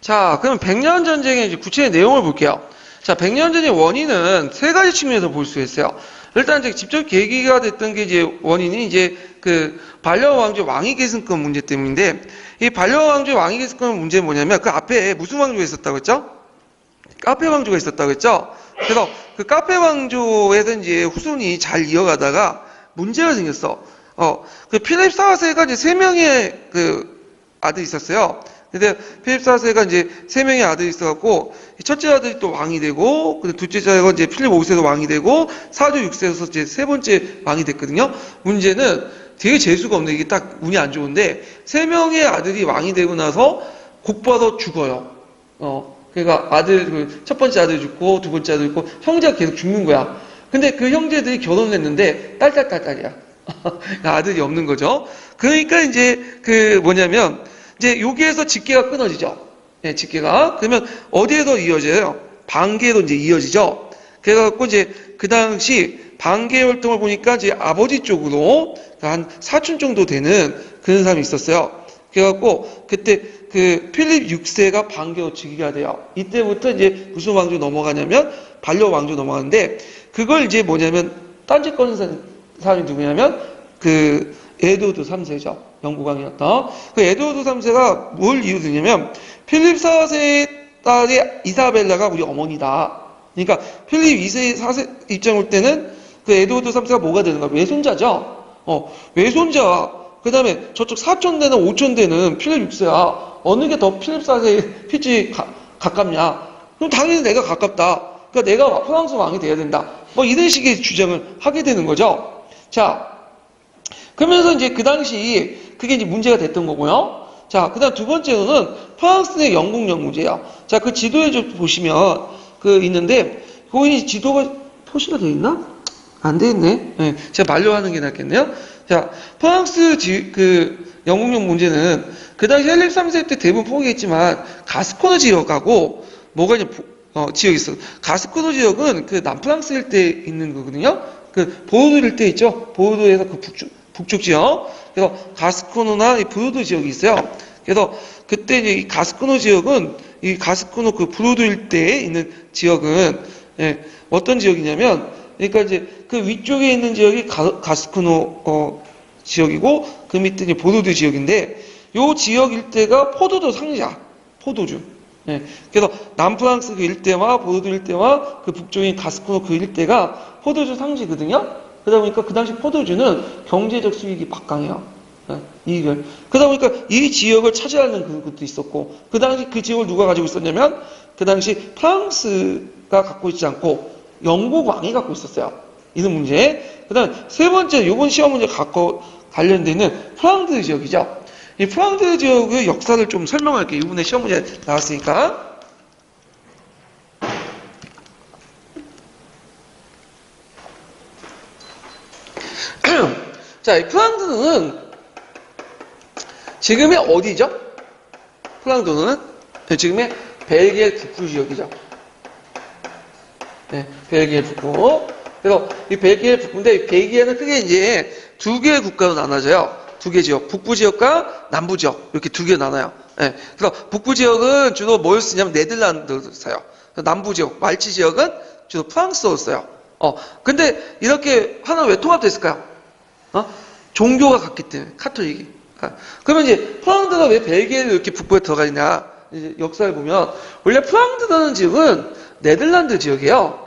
자, 그럼 백년 전쟁의 이제 구체의 내용을 볼게요. 자, 백년 전쟁의 원인은 세 가지 측면에서 볼 수 있어요. 일단 이제 직접 계기가 됐던 게 이제 원인이 이제 그 반려 왕조 왕위 계승권 문제 때문인데, 이 반려 왕조 왕위 계승권 문제는 뭐냐면 그 앞에 무슨 왕조가 있었다고 했죠? 카페 왕조가 있었다고 했죠? 그래서 그 카페 왕조에서 이제 후손이 잘 이어가다가 문제가 생겼어. 그 필립 4세가 이제 3명의 그 아들이 있었어요. 근데 필립 4세가 이제 3명의 아들이 있어갖고, 첫째 아들이 또 왕이 되고, 근데 둘째 아들이 이제 필립 5세도 왕이 되고, 사조 6세에서 이제 세 번째 왕이 됐거든요. 문제는 되게 재수가 없네. 이게 딱 운이 안 좋은데, 3명의 아들이 왕이 되고 나서 곧바로 죽어요. 그러니까 첫 번째 아들 죽고, 두 번째 아들 죽고, 형제가 계속 죽는 거야. 근데 그 형제들이 결혼을 했는데, 딸이야. 아들이 없는 거죠. 그러니까 이제 이제 여기에서 직계가 끊어지죠. 네, 직계가. 그러면 어디에서 이어져요? 반계로 이제 이어지죠. 그래갖고 이제 그 당시 반계 활동을 보니까 이제 아버지 쪽으로 한 사촌 정도 되는 그런 사람이 있었어요. 그래갖고 그때 그 필립 6세가 반계로 즉위가 돼요. 이때부터 이제 무슨 왕조 넘어가냐면 반려 왕조 넘어가는데, 그걸 이제 뭐냐면 딴짓 거는 사람이 누구냐면 그 에드워드 3세죠. 영국 왕이었던. 그 에드워드 3세가 뭘 이유로 드냐면 필립 4세의 딸이 이사벨라가 우리 어머니다. 그러니까 필립 2세 4세 입장 올 때는 그 에드워드 3세가 뭐가 되는 거야? 외손자죠. 외손자. 그 다음에 저쪽 사촌되는 오촌되는 필립 6세야. 어느 게 더 필립 4세의 피지 가깝냐? 그럼 당연히 내가 가깝다. 그러니까 내가 프랑스 왕이 돼야 된다. 뭐 이런 식의 주장을 하게 되는 거죠. 자, 그러면서 이제 그 당시 그게 이제 문제가 됐던 거고요. 자, 그 다음 두 번째로는 프랑스 내 영국령 문제예요. 자, 그 지도에 좀 보시면 그 있는데, 거기 지도가 표시가 돼 있나? 안 돼 있네. 네, 제가 말로 하는 게 낫겠네요. 자, 프랑스 그 영국령 문제는 그 당시 헬립 3세 때 대부분 포기했지만 가스코너 지역하고 뭐가 이제 지역이 있어. 가스코너 지역은 그 남프랑스 일대에 있는 거거든요. 그 보르도 일대 있죠. 보르도에서 그 북쪽 지역. 그래서 가스코너나 이 브루도 지역이 있어요. 그래서 그때 이제 이 가스코너 지역은 이 가스코너 그 브루도 일대에 있는 지역은 어떤 지역이냐면, 그러니까 이제 그 위쪽에 있는 지역이 가스코너 지역이고 그 밑에 이제 보르도 지역인데, 요 지역 일대가 포도주 상지야. 포도주. 그래서 남프랑스 그 일대와 보르도 일대와 그 북쪽인 가스코너 그 일대가 포도주 상지거든요. 그러다 보니까 그 당시 포도주는 경제적 수익이 막강해요. 이익을. 그러다 보니까 이 지역을 차지하는 것도 있었고, 그 당시 그 지역을 누가 가지고 있었냐면, 그 당시 프랑스가 갖고 있지 않고 영국 왕이 갖고 있었어요. 이런 문제. 그 다음 세 번째, 이번 시험 문제 갖고 관련되는 프랑드 지역이죠. 이 프랑드 지역의 역사를 좀 설명할게요. 이번에 시험 문제 나왔으니까. 자, 이 프랑드는 지금의 어디죠? 프랑드는 지금의 벨기에 북부 지역이죠. 벨기에 북부. 그래서 이 벨기에 북부인데, 이 벨기에는 크게 이제 두 개의 국가로 나눠져요. 두 개 지역, 북부 지역과 남부 지역, 이렇게 두 개 나눠요. 그래서 북부 지역은 주로 뭘 쓰냐면 네덜란드를 써요. 남부 지역, 말치 지역은 주로 프랑스어를 써요. 근데 이렇게 하나 왜 통합됐을까요? 종교가 같기 때문에, 카톨릭이. 그러면 이제 프랑드가 왜 벨기에를 이렇게 북부에 들어가 있냐? 이제 역사를 보면, 원래 프랑드라는 지역은 네덜란드 지역이에요.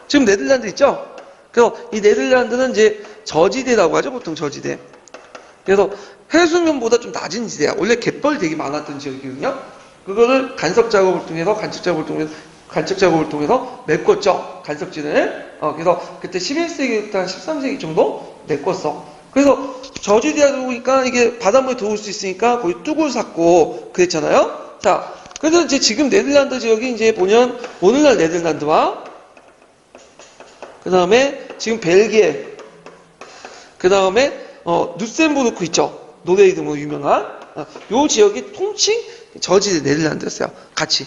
지금 네덜란드 있죠? 그래서 이 네덜란드는 이제 저지대라고 하죠, 보통 저지대. 그래서 해수면보다 좀 낮은 지대야. 원래 갯벌 되게 많았던 지역이거든요. 그거를 간척 작업을 통해서 메꿨죠. 간척지를. 그래서 그때 11세기부터 한 13세기 정도 메꿨어. 그래서 저지대다 보니까 이게 바닷물이 들어올 수 있으니까 거기 뚝을 샀고 그랬잖아요. 자, 그래서 이제 지금 네덜란드 지역이 이제 보면 오늘날 네덜란드와 그 다음에 지금 벨기에, 그 다음에 누셈부르크 있죠. 노르웨이도 유명한 요 지역이 통칭 저지대 네덜란드였어요. 같이.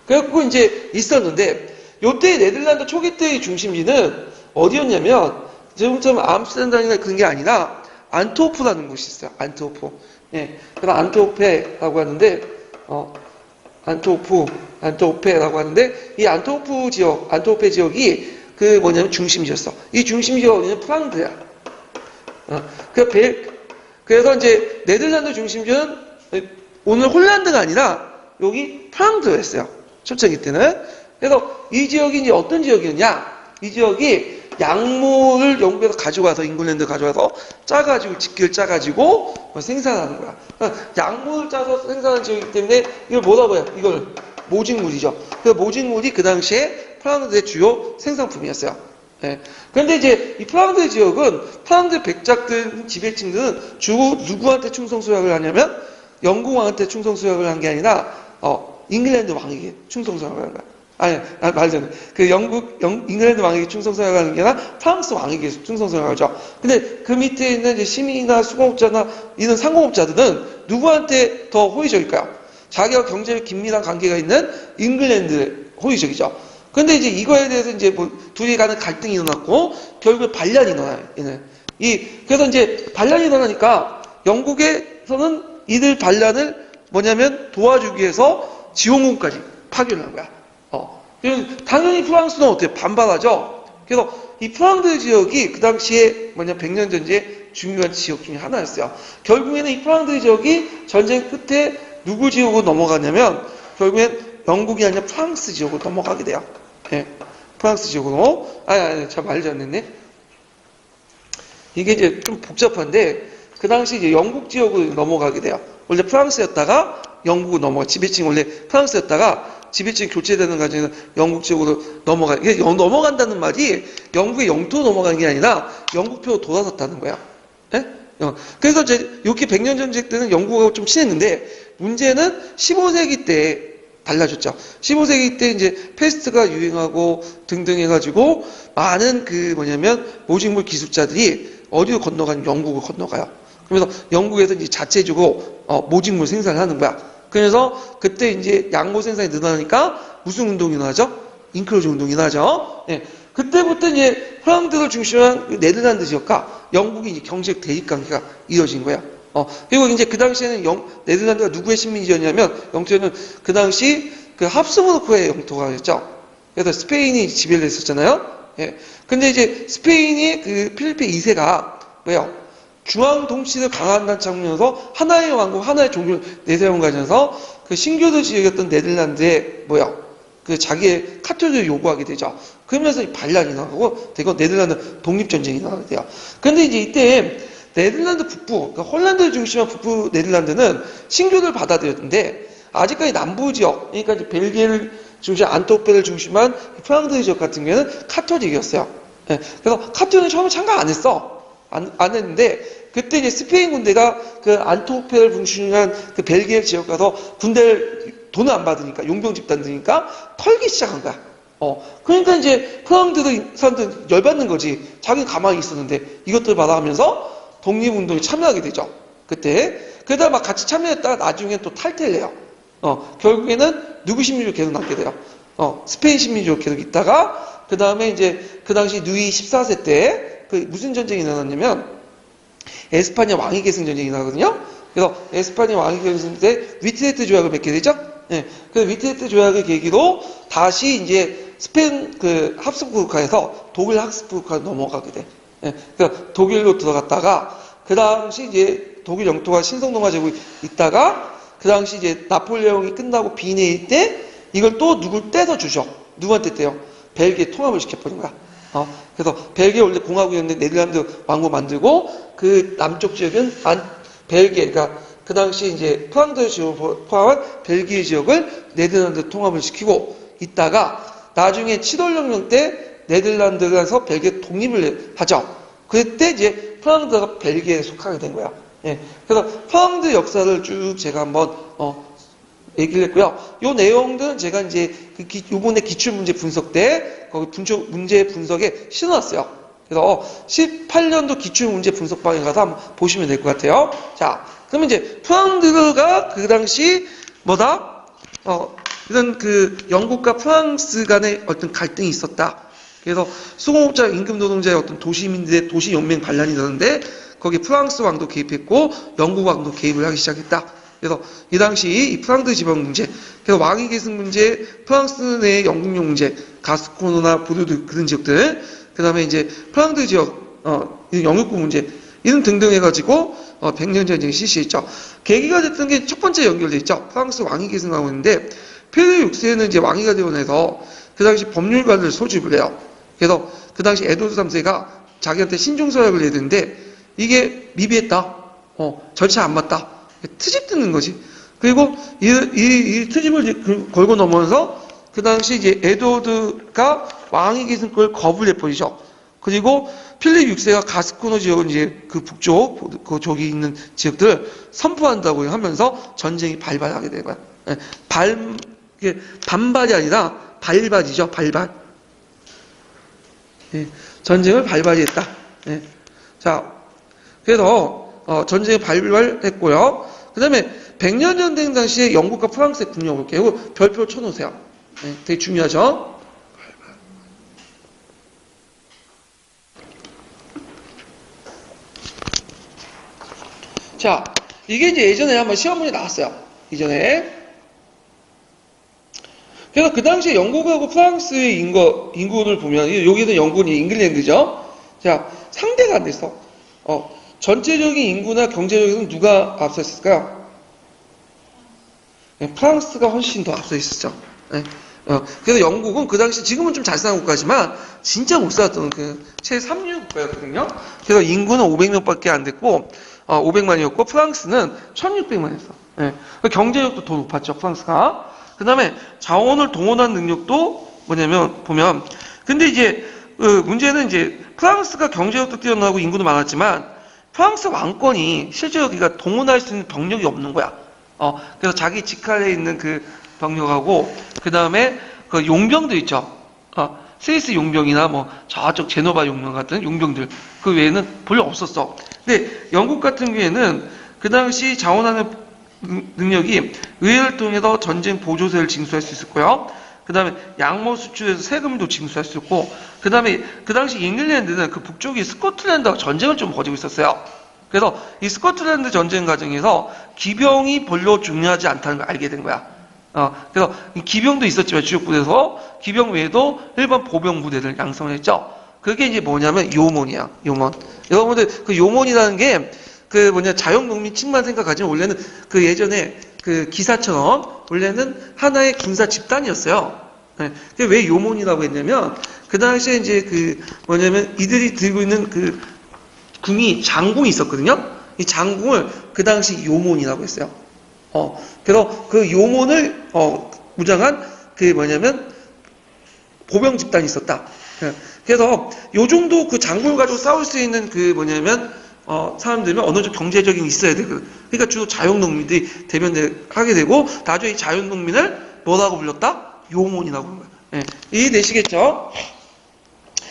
그래갖고 이제 있었는데, 요때 네덜란드 초기 때의 중심지는 어디였냐면, 지금처럼 암스테르담이나 그런 게 아니라 안트호프라는 곳이 있어요. 안트호프. 그래서 안트호페라고 하는데, 안토페라고 하는데, 이 안토페 지역이 그 뭐냐면 중심지였어. 이 중심지가 어디냐면 프랑크야. 그래서 이제 네덜란드 중심지는 오늘 홀란드가 아니라 여기 프랑크였어요. 초창기 때는. 그래서 이 지역이 이제 어떤 지역이었냐? 이 지역이 약물을 영국에서 가져와서, 잉글랜드 가져와서 짜가지고, 집기를 짜가지고 생산하는 거야. 그러니까 약물을 짜서 생산하는 지역이기 때문에 이걸 뭐라고 해요? 이걸 모직물이죠. 그 모직물이 그 당시에 프랑스의 주요 생산품이었어요. 예. 그런데 이제 이 프랑스 지역은 프랑스 백작들, 지배층들은 주로 누구한테 충성 수약을 하냐면 영국 왕한테 충성 수약을 한 게 아니라 잉글랜드 왕에게 충성 수약을 한 거야. 말하자면 잉글랜드 왕에게 충성 수약을 하는 게 아니라 프랑스 왕에게 충성 수약을 하죠. 근데 그 밑에 있는 이제 시민이나 수공업자나 이런 상공업자들은 누구한테 더 호의적일까요? 자기와 경제적 긴밀한 관계가 있는 잉글랜드 호의적이죠. 근데 이제 이거에 대해서 이제 뭐 둘이 간의 갈등이 일어났고, 결국에 반란이 일어나요. 그래서 이제 반란이 일어나니까 영국에서는 이들 반란을 뭐냐면 도와주기 위해서 지원군까지 파견을 한 거야. 당연히 프랑스는 어때요? 반발하죠? 그래서 이 프랑스 지역이 그 당시에 백년 전쟁의 중요한 지역 중에 하나였어요. 결국에는 이 프랑스 지역이 전쟁 끝에 누구 지역으로 넘어가냐면, 결국엔 영국이 아니라 프랑스 지역으로 넘어가게 돼요. 예, 프랑스 지역으로. 저 말 잘했네. 이게 이제 좀 복잡한데, 그 당시 이제 영국 지역으로 넘어가게 돼요. 원래 프랑스였다가 영국으로 넘어가. 지배층이 원래 프랑스였다가 지배층 교체되는 과정에서 영국 지역으로 넘어가. 이게 넘어간다는 말이 영국의 영토로 넘어가는 게 아니라 영국표로 돌아섰다는 거야. 예? 그래서 이제 이렇게 100년 전쟁 때는 영국하고 좀 친했는데, 문제는 15세기 때 달라졌죠. 15세기 때 이제 패스트가 유행하고 등등 해가지고 많은 모직물 기술자들이 어디로 건너가냐면 영국을 건너가요. 그래서 영국에서 이제 자체적으로 모직물 생산을 하는 거야. 그래서 그때 이제 양모 생산이 늘어나니까 무슨 운동이 나죠? 잉크로즈 운동이 나죠. 네. 그때부터 이제 프랑스를 중심한 네덜란드 지역과 영국이 이제 경제적 대립 관계가 이어진 거야. 그리고 이제 그 당시에는 네덜란드가 누구의 식민지였냐면, 영토는 그 당시 그 합스부르크의 영토가였죠. 그래서 스페인이 지배를 했었잖아요. 예. 근데 이제 스페인이 그 필리페 2세가 중앙 통치를 강화한다는 측면에서 하나의 왕국, 하나의 종교를 내세운 과정에서 그 신교도 지역이었던 네덜란드에 그 자기의 카톨릭을 요구하게 되죠. 그러면서 반란이 나고 되고 네덜란드 독립전쟁이 나게 돼요. 근데 이제 이때 네덜란드 북부, 그러니까 홀란드를 중심한 북부 네덜란드는 신교를 받아들였는데, 아직까지 남부 지역, 그러니까 이제 벨기에를 중심한 안토페를 중심한 프랑스 지역 같은 경우에는 카톨릭이었어요. 예, 그래서 카톨릭은 처음에 참가 안 했어. 안 했는데, 그때 이제 스페인 군대가 그 안토페를 중심한 그 벨기에 지역 가서 군대를 돈을 안 받으니까, 용병 집단 드니까 털기 시작한 거야. 그러니까 이제 프랑스 사람들은 열받는 거지. 자기는 가만히 있었는데 이것들 받아 하면서 독립운동에 참여하게 되죠. 그때. 그러다 막 같이 참여했다가 나중에 또 탈퇴를 해요. 결국에는 누구 식민지로 계속 남게 돼요. 스페인 식민지로 계속 있다가, 그 다음에 이제 그 당시 루이 14세 때 무슨 전쟁이 일어났냐면, 에스파냐 왕위 계승 전쟁이 나거든요. 그래서 에스파냐 왕위 계승 때 위트레트 조약을 맺게 되죠. 예. 그 위트레트 조약을 계기로 다시 이제 스페인 합스부르크에서 독일 합스부르크로 넘어가게 돼. 예, 그러니까 독일로 들어갔다가, 그 당시 이제 독일 영토가 신성노가 되고 있다가, 그 당시 이제 나폴레옹이 끝나고 비내일 때 이걸 또 누굴 떼서 주죠. 누구한테 떼요? 벨기에 통합을 시켜버린 거야. 그래서 벨기에 원래 공화국이었는데 네덜란드 왕국 만들고, 그 남쪽 지역은 벨기에, 그러니까 그 당시 이제 프랑스 지역을 포함한 벨기에 지역을 네덜란드 통합을 시키고 있다가, 나중에 7월혁명 때 네덜란드에서 벨기에 독립을 하죠. 그때 이제 프랑스가 벨기에에 속하게 된 거야. 예. 그래서 프랑스 역사를 쭉 제가 한번 얘기를 했고요. 요 내용들은 제가 이제 요번에 기출문제 분석 때 거기 문제 분석에 실어놨어요. 그래서 18년도 기출문제 분석방에 가서 한번 보시면 될 것 같아요. 자, 그러면 이제 프랑스가 그 당시 이런 영국과 프랑스 간의 어떤 갈등이 있었다. 그래서 수공업자, 임금 노동자의 어떤 도시민들의 도시연맹 반란이 있었는데, 거기에 프랑스 왕도 개입했고 영국 왕도 개입을 하기 시작했다. 그래서 이 당시 이 프랑드 지방 문제, 그래서 왕위 계승 문제, 프랑스 내 영국령 문제, 가스코노나 보르드 그런 지역들, 그 다음에 이제 프랑드 지역, 영육부 문제, 이런 등등 해가지고, 백년 전쟁이 실시했죠. 계기가 됐던 게 첫 번째 연결돼 있죠. 프랑스 왕위 계승하고 있는데, 페르 6세는 이제 왕위가 되고 나서 그 당시 법률가를 소집을 해요. 그래서 그 당시 에드워드 3세가 자기한테 신중서약을 내야 되는데, 이게 미비했다. 절차 안 맞다. 트집 듣는 거지. 그리고 이 트집을 걸고 넘어서 그 당시 이제 에드워드가 왕위 계승권을 거부를 해버리죠. 그리고 필립 6세가 가스코노 지역은 이제 그 북쪽, 그 저기 있는 지역들을 선포한다고 하면서 전쟁이 발발하게 되는 거야. 예, 이게 반발이 아니라 발발이죠, 발발. 예, 전쟁을 발발했다. 예. 자, 그래서 전쟁이 발발했고요. 그 다음에 백년전쟁 당시에 영국과 프랑스의 국력 볼게요. 별표 쳐놓으세요. 네, 되게 중요하죠. 자, 이게 이제 예전에 한번 시험문이 나왔어요. 이전에. 그래서 그 당시에 영국하고 프랑스의 인구를 보면, 여기는 영국이 잉글랜드죠. 자, 상대가 안 됐어. 전체적인 인구나 경제력에서는 누가 앞서 있을까요? 네, 프랑스가 훨씬 더 앞서 있었죠. 네. 그래서 영국은 그 당시, 지금은 좀 잘 사는 국가지만, 진짜 못 살았던 최3류 국가였거든요. 그래서 인구는 500명밖에 안 됐고, 500만이었고, 프랑스는 1600만이었어. 네. 경제력도 더 높았죠, 프랑스가. 그 다음에 자원을 동원한 능력도 뭐냐면, 보면, 근데 이제, 문제는 이제, 프랑스가 경제력도 뛰어나고 인구도 많았지만, 프랑스 왕권이 실제 여기가 동원할 수 있는 병력이 없는 거야. 그래서 자기 직할에 있는 그 병력하고, 그 다음에 그 용병들 있죠. 스위스 용병이나 뭐 저쪽 제노바 용병 같은 용병들, 그 외에는 별로 없었어. 근데 영국 같은 경우에는 그 당시 자원하는 능력이 의회를 통해서 전쟁 보조세를 징수할 수 있었고요. 그 다음에 양모 수출에서 세금도 징수할 수 있고, 그 다음에 그 당시 잉글랜드는 그 북쪽이 스코틀랜드와 전쟁을 좀 벌이고 있었어요. 그래서 이 스코틀랜드 전쟁 과정에서 기병이 별로 중요하지 않다는 걸 알게 된 거야. 그래서 기병도 있었지만 주력 부대에서 기병 외에도 일반 보병 부대를 양성을 했죠. 그게 이제 뭐냐면 요몬이야. 요몬. 여러분들 그 요몬이라는 게 그 자영농민층만 생각하지만 원래는 그 예전에 그 기사처럼 원래는 하나의 군사 집단이었어요. 네. 왜 요몬이라고 했냐면 그 당시에 이제 이들이 들고 있는 그 궁이 장궁이 있었거든요. 이 장궁을 그 당시 요몬이라고 했어요. 그래서 그 요몬을 무장한 보병 집단이 있었다. 그래서 요 정도 그 장군을 가지고 싸울 수 있는 사람들이면 어느 정도 경제적인 있어야 돼. 그러니까 주로 자영농민들이 대변하게 되고, 나중에 이 자영농민을 뭐라고 불렀다? 요몬이라고 부른 거야. 예. 이해되시겠죠?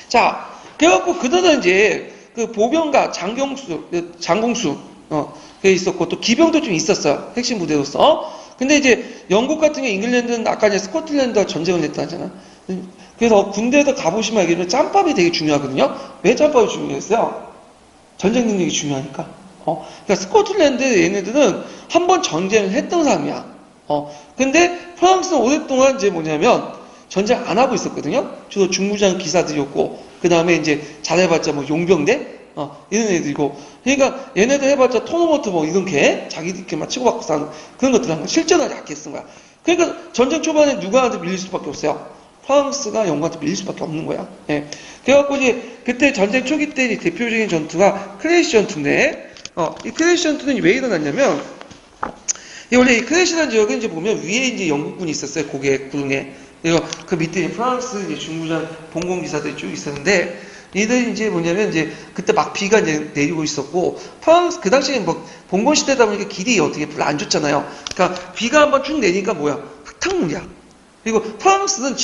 자, 그래갖고 그들은 이제 그 보병과 장공수, 그게 있었고, 또 기병도 좀 있었어요. 핵심 부대로서. 근데 이제 영국 같은 경우 잉글랜드는 아까 이제 스코틀랜드와 전쟁을 냈다 하잖아. 그래서 군대에도 가보시면 알겠지만 짬밥이 되게 중요하거든요. 왜 짬밥이 중요했어요? 전쟁 능력이 중요하니까. 그러니까 스코틀랜드 얘네들은 한 번 전쟁을 했던 사람이야. 근데 프랑스는 오랫동안 이제 전쟁 안 하고 있었거든요. 주로 중무장 기사들이었고, 그 다음에 이제 잘해봤자 용병대? 이런 애들이고. 그러니까 얘네들 해봤자 토너먼트 이렇게 자기들끼리만 치고받고 사는 그런 것들 하는 거야. 실전을 약게 쓴 거야. 그러니까 전쟁 초반에 누구한테 밀릴 수밖에 없어요. 프랑스가 영국한테 밀릴 수밖에 없는 거야. 예. 그래갖고 이제 그때 전쟁 초기 때 대표적인 전투가 크레이시 전투인데, 이 크레이시 전투는 왜 일어났냐면, 원래 이 크레이시라는 지역은 이제 보면 위에 이제 영국군이 있었어요. 고개 구릉에. 그리고 그 밑에 프랑스 이제 중무장 봉공기사들이 쭉 있었는데, 이들이 이제 그때 막 비가 이제 내리고 있었고, 프랑스, 그 당시에 봉건 시대다 보니까 길이 어떻게 별로 안 좋잖아요. 그러니까 비가 한번 쭉 내니까 흙탕물이야. 그리고 프랑스는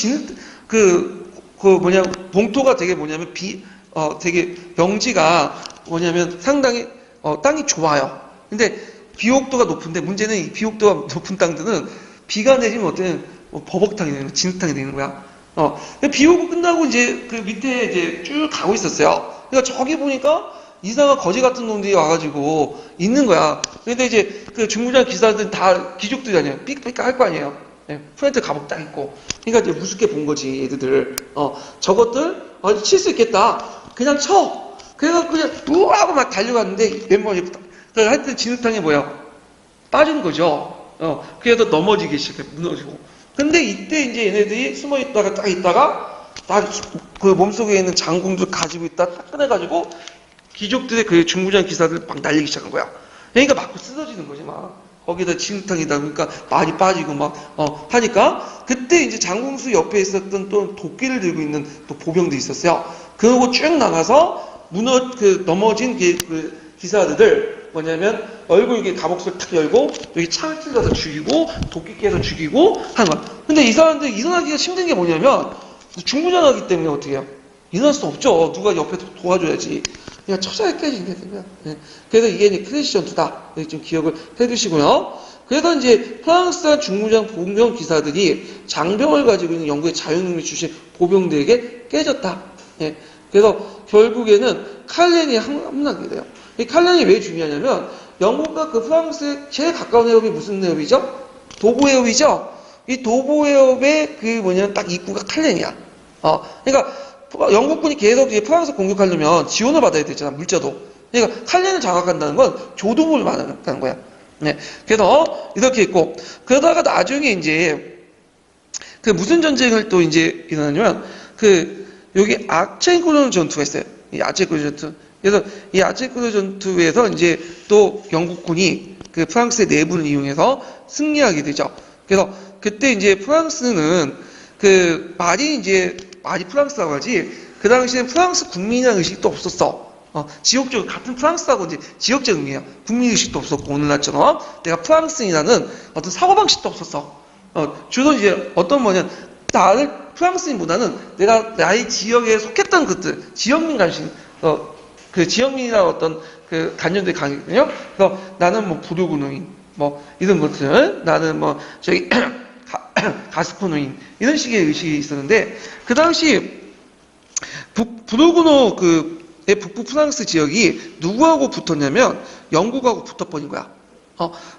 봉토가 되게 되게 영지가 상당히, 땅이 좋아요. 근데 비옥도가 높은데 문제는 이 비옥도가 높은 땅들은 비가 내리면 버벅탕이 되는 거야. 진흙탕이 되는 거야. 비 오고 끝나고 이제 그 밑에 이제 쭉 가고 있었어요. 그러니까 저기 보니까 이상한 거지 같은 놈들이 와가지고 있는 거야. 근데 이제 그 중무장 기사들은 다 귀족들이 아니에요. 삐까삐까 할 거 아니에요. 예, 프렌트 갑옷 딱 입고. 그러니까 이제 무섭게 본 거지, 얘들을. 저것들, 칠 수 있겠다. 그냥 쳐. 그래서 그냥, 우하고 막 달려갔는데, 멤버가 하여튼 진흙탕이 뭐야? 빠지는 거죠. 그래서 넘어지기 시작해, 무너지고. 근데 이때 이제 얘네들이 숨어 있다가 딱 있다가, 딱 그 몸속에 있는 장궁들 가지고 있다 딱 꺼내가지고, 귀족들의 그 중무장 기사들 막 날리기 시작한 거야. 그러니까 막 쓰러지는 거지, 막. 거기다 진흙탕이다 보니까 많이 빠지고 막, 하니까, 그때 이제 장궁수 옆에 있었던 또 도끼를 들고 있는 또 보병들이 있었어요. 그러고 쭉 나가서, 넘어진 그 기사들, 뭐냐면, 얼굴 이렇게 갑옷을 탁 열고, 여기 창을 찔러서 죽이고, 도끼 깨서 죽이고, 하는 거야. 근데 이 사람들 일어나기가 힘든 게 뭐냐면, 중무장하기 때문에 어떻게 해요? 일어날 수 없죠. 누가 옆에 도와줘야지. 그냥 처자에 깨진 게 돼요. 네. 그래서 이게 이제 크래시 전투다. 좀 기억을 해두시고요. 그래서 이제 프랑스산 중무장 보병 기사들이 장병을 가지고 있는 영국의 자유농민 출신 보병들에게 깨졌다. 네. 그래서 결국에는 칼렌이 함락이 돼요. 이 칼렌이 왜 중요하냐면 영국과 그 프랑스의 제일 가까운 해협이 무슨 해협이죠? 도보 해협이죠. 이 도보 해협의 그 뭐냐면 딱 입구가 칼렌이야. 그러니까 영국군이 계속 이제 프랑스 공격하려면 지원을 받아야 되잖아, 물자도. 그러니까 칼렌을 장악한다는 건 조동을 말하는 거야. 네. 그래서 이렇게 있고, 그러다가 나중에 이제 그 무슨 전쟁을 또 이제 일어나냐면 여기 아첸코르 전투가 있어요. 이 아첸코르 전투. 그래서 이 아첸코르 전투에서 이제 또 영국군이 그 프랑스의 내부를 이용해서 승리하게 되죠. 그래서 그때 이제 프랑스는 말이 프랑스라고 하지, 그 당시엔 프랑스 국민이라는 의식도 없었어. 지역적, 같은 프랑스하고 이제 지역적 의미예요. 국민의식도 없었고, 오늘날처럼 내가 프랑스인이라는 어떤 사고방식도 없었어. 주로 이제 어떤 나를 프랑스인보다는 내가 나의 지역에 속했던 것들, 지역민 관심, 그 지역민이라는 어떤 그 관념들이 강했거든요. 그래서 나는 뭐 부르구노인, 뭐 이런 것들, 나는 뭐 가스코노인, 이런 식의 의식이 있었는데, 그 당시 부르구노 북부 프랑스 지역이 누구하고 붙었냐면 영국하고 붙어버린 거야.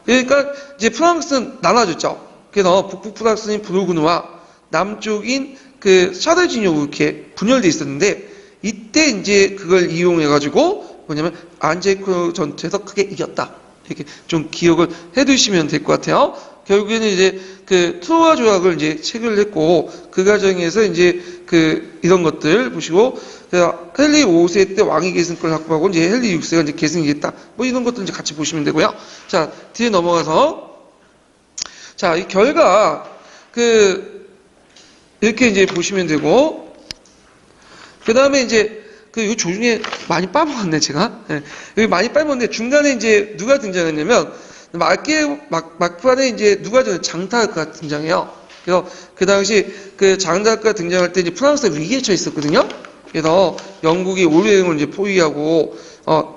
그러니까 이제 프랑스는 나눠졌죠. 그래서 북부 프랑스인 부르구노와 남쪽인 그 샤르지뇨 이렇게 분열돼 있었는데, 이때 이제 그걸 이용해가지고 뭐냐면 안제코 전투에서 크게 이겼다. 이렇게 좀 기억을 해두시면 될 것 같아요. 결국에는 이제 그 트로아 조약을 이제 체결했고, 그 과정에서 이제 이런 것들 보시고, 헨리 5세 때 왕위 계승권을 확보하고 이제 헨리 6세가 이제 계승이 됐다. 뭐 이런 것들 이제 같이 보시면 되고요. 자, 뒤에 넘어가서, 자, 이 결과 이렇게 이제 보시면 되고, 그 다음에 이제 요 조중에 많이 빠먹었네, 제가. 네. 여기 많이 빠먹었는데 중간에 이제 누가 등장했냐면, 막판에 이제 장타가 등장해요. 그래서 그 당시 장타가 등장할 때 이제 프랑스가 위기에 처해 있었거든요. 그래서 영국이 올여행을 이제 포위하고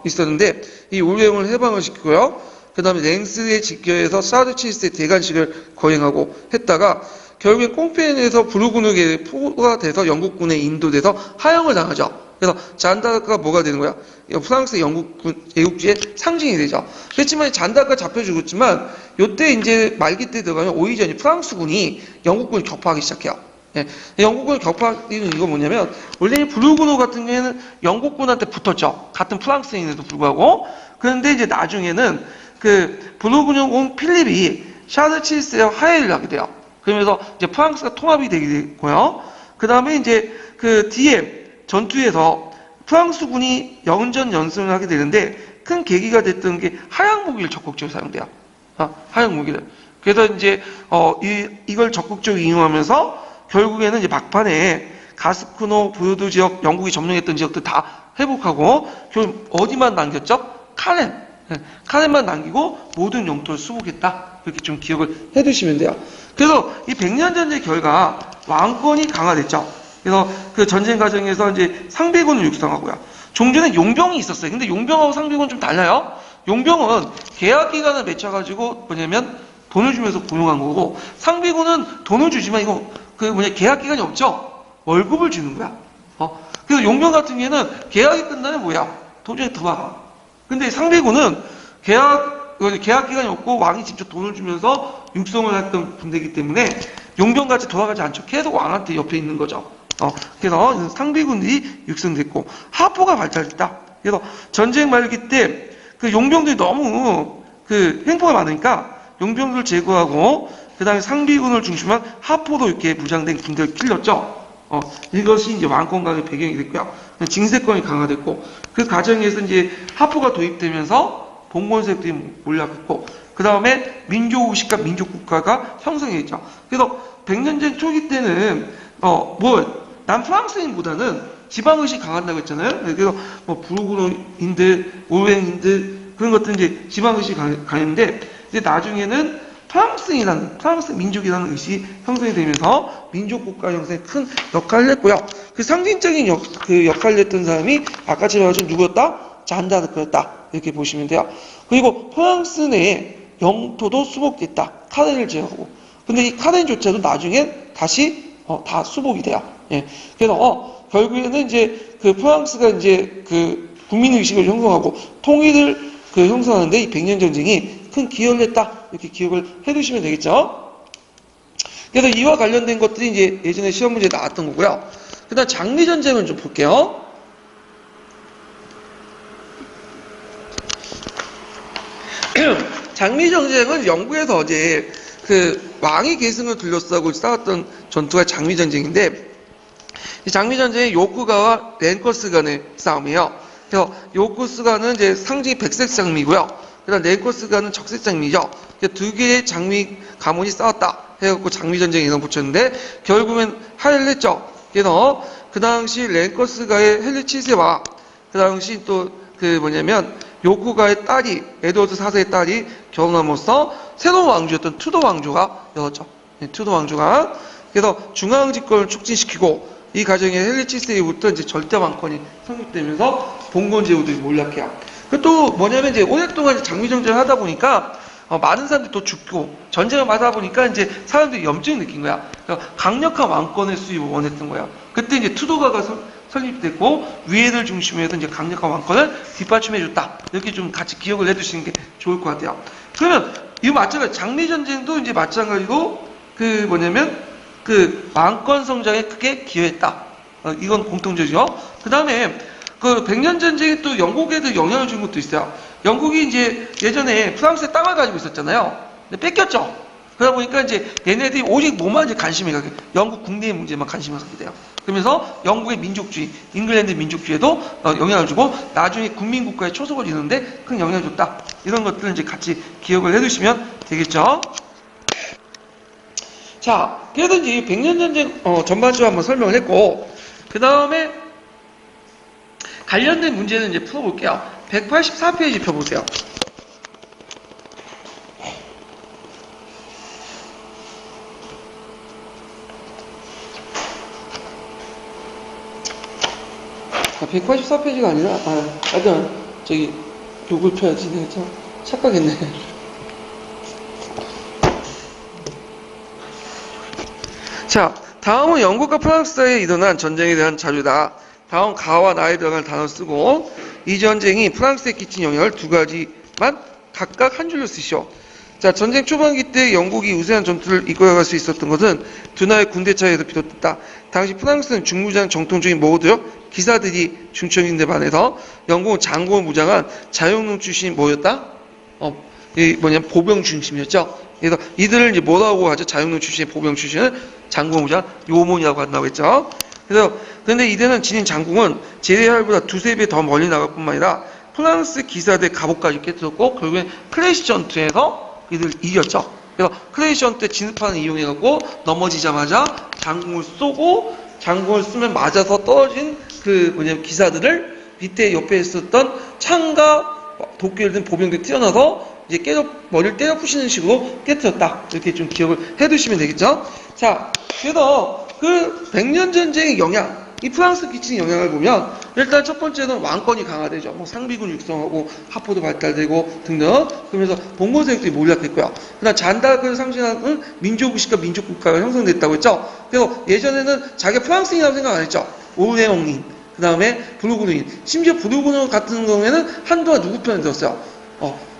있었는데, 이 올여행을 해방을 시키고요. 그 다음에 랭스에 직결해서 샤르 7세 대관식을 거행하고 했다가 결국에 꽁페인에서 부르구누에 포가 돼서 영국군에 인도돼서 하영을 당하죠. 그래서 잔다르크가 뭐가 되는 거야? 프랑스 영국군 애국주의 상징이 되죠. 그렇지만 잔다르크가 잡혀 죽었지만 요때 이제 말기 때 들어가면 오히려 프랑스군이 영국군을 격파하기 시작해요. 예. 영국군을 격파하는 이유가 뭐냐면 원래 부르구누 같은 경우에는 영국군한테 붙었죠. 같은 프랑스인에도 불구하고. 그런데 이제 나중에는 부르구누 필립이 샤르 7세와 화해를 하게 돼요. 그러면서 이제 프랑스가 통합이 되게 되고요. 그 다음에 이제 뒤에 전투에서 프랑스군이 연전 연승을 하게 되는데 큰 계기가 됐던 게 하양 무기를 적극적으로 사용돼요. 하양 무기를. 그래서 이제 이걸 적극적으로 이용하면서 결국에는 이제 막판에 가스코노 부르드 지역, 영국이 점령했던 지역들 다 회복하고 결국 어디만 남겼죠? 카렌만 남기고 모든 영토를 수복했다. 이렇게 좀 기억을 해두시면 돼요. 그래서 이 백년전쟁 결과 왕권이 강화됐죠. 그래서 그 전쟁 과정에서 이제 상비군을 육성하고요. 종전에 용병이 있었어요. 근데 용병하고 상비군은 좀 달라요. 용병은 계약 기간을 맺혀가지고 뭐냐면 돈을 주면서 고용한 거고, 상비군은 돈을 주지만 이거 계약 기간이 없죠. 월급을 주는 거야. 그래서 용병 같은 경우에는 계약이 끝나면 뭐야? 도중에 도망가. 근데 상비군은 계약 기간이 없고 왕이 직접 돈을 주면서 육성을 했던 군대이기 때문에 용병같이 돌아가지 않죠. 계속 왕한테 옆에 있는 거죠. 그래서 상비군들이 육성됐고 하포가 발달했다. 그래서 전쟁 말기 때 그 용병들이 너무 그 횡포가 많으니까 용병들을 제거하고 그 다음에 상비군을 중심한 하포로 이렇게 무장된 군대를 길렀죠. 이것이 이제 왕권강의 배경이 됐고요. 징세권이 강화됐고 그 과정에서 이제 하포가 도입되면서 봉건세력들이 몰락했고 그 다음에 민족의식과 민족국가가 형성했죠. 그래서 백년전 초기 때는 남프랑스인보다는 지방의식이 강한다고 했잖아요. 그래서 부르고인들, 오랭인들 그런 것들 이제 지방의식이 강했는데 이제 나중에는 프랑스 민족이라는 의식이 형성이 되면서 민족국가 형성에 큰 역할을 했고요. 그 상징적인 역할을 했던 사람이 아까 제가 말한 누구였다? 잔다르크였다. 이렇게 보시면 돼요. 그리고 프랑스 내에 영토도 수복됐다. 카렌을 제외하고. 근데 이 카렌조차도 나중에 다시 다 수복이 돼요. 예. 그래서 결국에는 이제 그 프랑스가 이제 그 국민의식을 형성하고 통일을 형성하는데 이 백년 전쟁이 큰 기여를 했다. 이렇게 기억을 해두시면 되겠죠. 그래서 이와 관련된 것들이 이제 예전에 시험 문제에 나왔던 거고요. 그 다음 장미전쟁을 좀 볼게요. 장미전쟁은 영국에서 어제 그 왕위 계승을 둘러싸고 싸웠던 전투가 장미전쟁인데 이 장미전쟁이 요크가와 랭커스 간의 싸움이에요. 그래서 요크스가는 이제 상징이 백색 장미고요. 그다음 랭커스가는 적색 장미죠. 두 개의 장미 가문이 싸웠다 해갖고 장미전쟁 이름 붙였는데 결국엔 할례를 했죠. 그래서 그 당시 랭커스가의 헨리 7세와 그 당시 또 요크가의 딸이 에드워드 4세의 딸이 결혼함으로써 새로운 왕조였던 투도 왕조가 되었죠. 투도 왕조가 그래서 중앙 집권을 촉진시키고 이 과정에 헨리 7세 이후부터 이제 절대 왕권이 성립되면서 봉건 제후들이 몰락해요. 또 이제 오랫동안 장미전쟁을 하다 보니까 많은 사람들이 또 죽고 전쟁을 하다 보니까 이제 사람들이 염증을 느낀 거야. 그러니까 강력한 왕권의 수입을 원했던 거야. 그때 이제 투도가가 설립됐고 위에를 중심으로 해서 이제 강력한 왕권을 뒷받침해줬다. 이렇게 좀 같이 기억을 해두시는 게 좋을 것 같아요. 그러면 이거 마찬가지 장미전쟁도 이제 마찬가지로 그 왕권 성장에 크게 기여했다. 이건 공통적이죠. 그 다음에 그 백년전쟁이 또 영국에도 영향을 준 것도 있어요. 영국이 이제 예전에 프랑스의 땅을 가지고 있었잖아요. 근데 뺏겼죠. 그러다 보니까 이제 얘네들이 오직 뭐만 이제 관심이 가게, 영국 국내의 문제만 관심을 갖게 돼요. 그러면서 영국의 민족주의, 잉글랜드 민족주의에도 영향을 주고 나중에 국민국가의 초석을 이루는데 큰 영향을 줬다. 이런 것들을 이제 같이 기억을 해두시면 되겠죠. 자, 그래서 이제 백년전쟁 전반적으로 한번 설명을 했고 그 다음에 관련된 문제는 이제 풀어볼게요. 184페이지 펴보세요. 자, 184페이지가 아니라 약간 요걸 펴야지. 내가 참 착각했네. 자, 다음은 영국과 프랑스 사이에 일어난 전쟁에 대한 자료다. 다음 가와 나에 들어갈 단어 쓰고 이 전쟁이 프랑스에 끼친 영향을 두 가지만 각각 한 줄로 쓰시오. 자, 전쟁 초반기 때 영국이 우세한 전투를 이끌어갈 수 있었던 것은 두 나라의 군대 차이에서 비롯됐다. 당시 프랑스는 중무장 정통적인 모드요 기사들이 중천인데 반해서 영국은 장군을 무장한 자영농 출신이 뭐였다? 보병 중심이었죠. 그래서 이들을 이제 뭐라고 하죠? 자영농 출신의 보병 출신을 장군 무장 요몬이라고 한다고 했죠. 그런데 이들은 지닌 장군은 제레알보다 두세 배 더 멀리 나갈 뿐만 아니라 프랑스 기사대 갑옷까지 깨뜨렸고 결국엔 클래시 전투에서 이들 이겼죠. 그래서 클래시 전투 때 진흙판을 이용해갖고 넘어지자마자 장군을 쏘고 장군을 쓰면 맞아서 떨어진 기사들을 밑에 옆에 있었던 창과 도끼를 든 보병들이 튀어나와서 이제 머리를 때려 부시는 식으로 깨뜨렸다. 이렇게 좀 기억을 해두시면 되겠죠. 자, 그래서 그 백년전쟁의 영향, 이 프랑스 끼치는 영향을 보면 일단 첫 번째는 왕권이 강화되죠. 상비군 육성하고 하포도 발달되고 등등. 그러면서 봉건 세력들이 몰락했고요. 그다음 잔다르크를 상징하는 민족의식과 민족국가가 형성됐다고 했죠. 그래서 예전에는 자기가 프랑스인이라고 생각 안 했죠. 오레옹인, 그 다음에 브루그린. 심지어 브루그린 같은 경우에는 한동안 누구 편에 들었어요?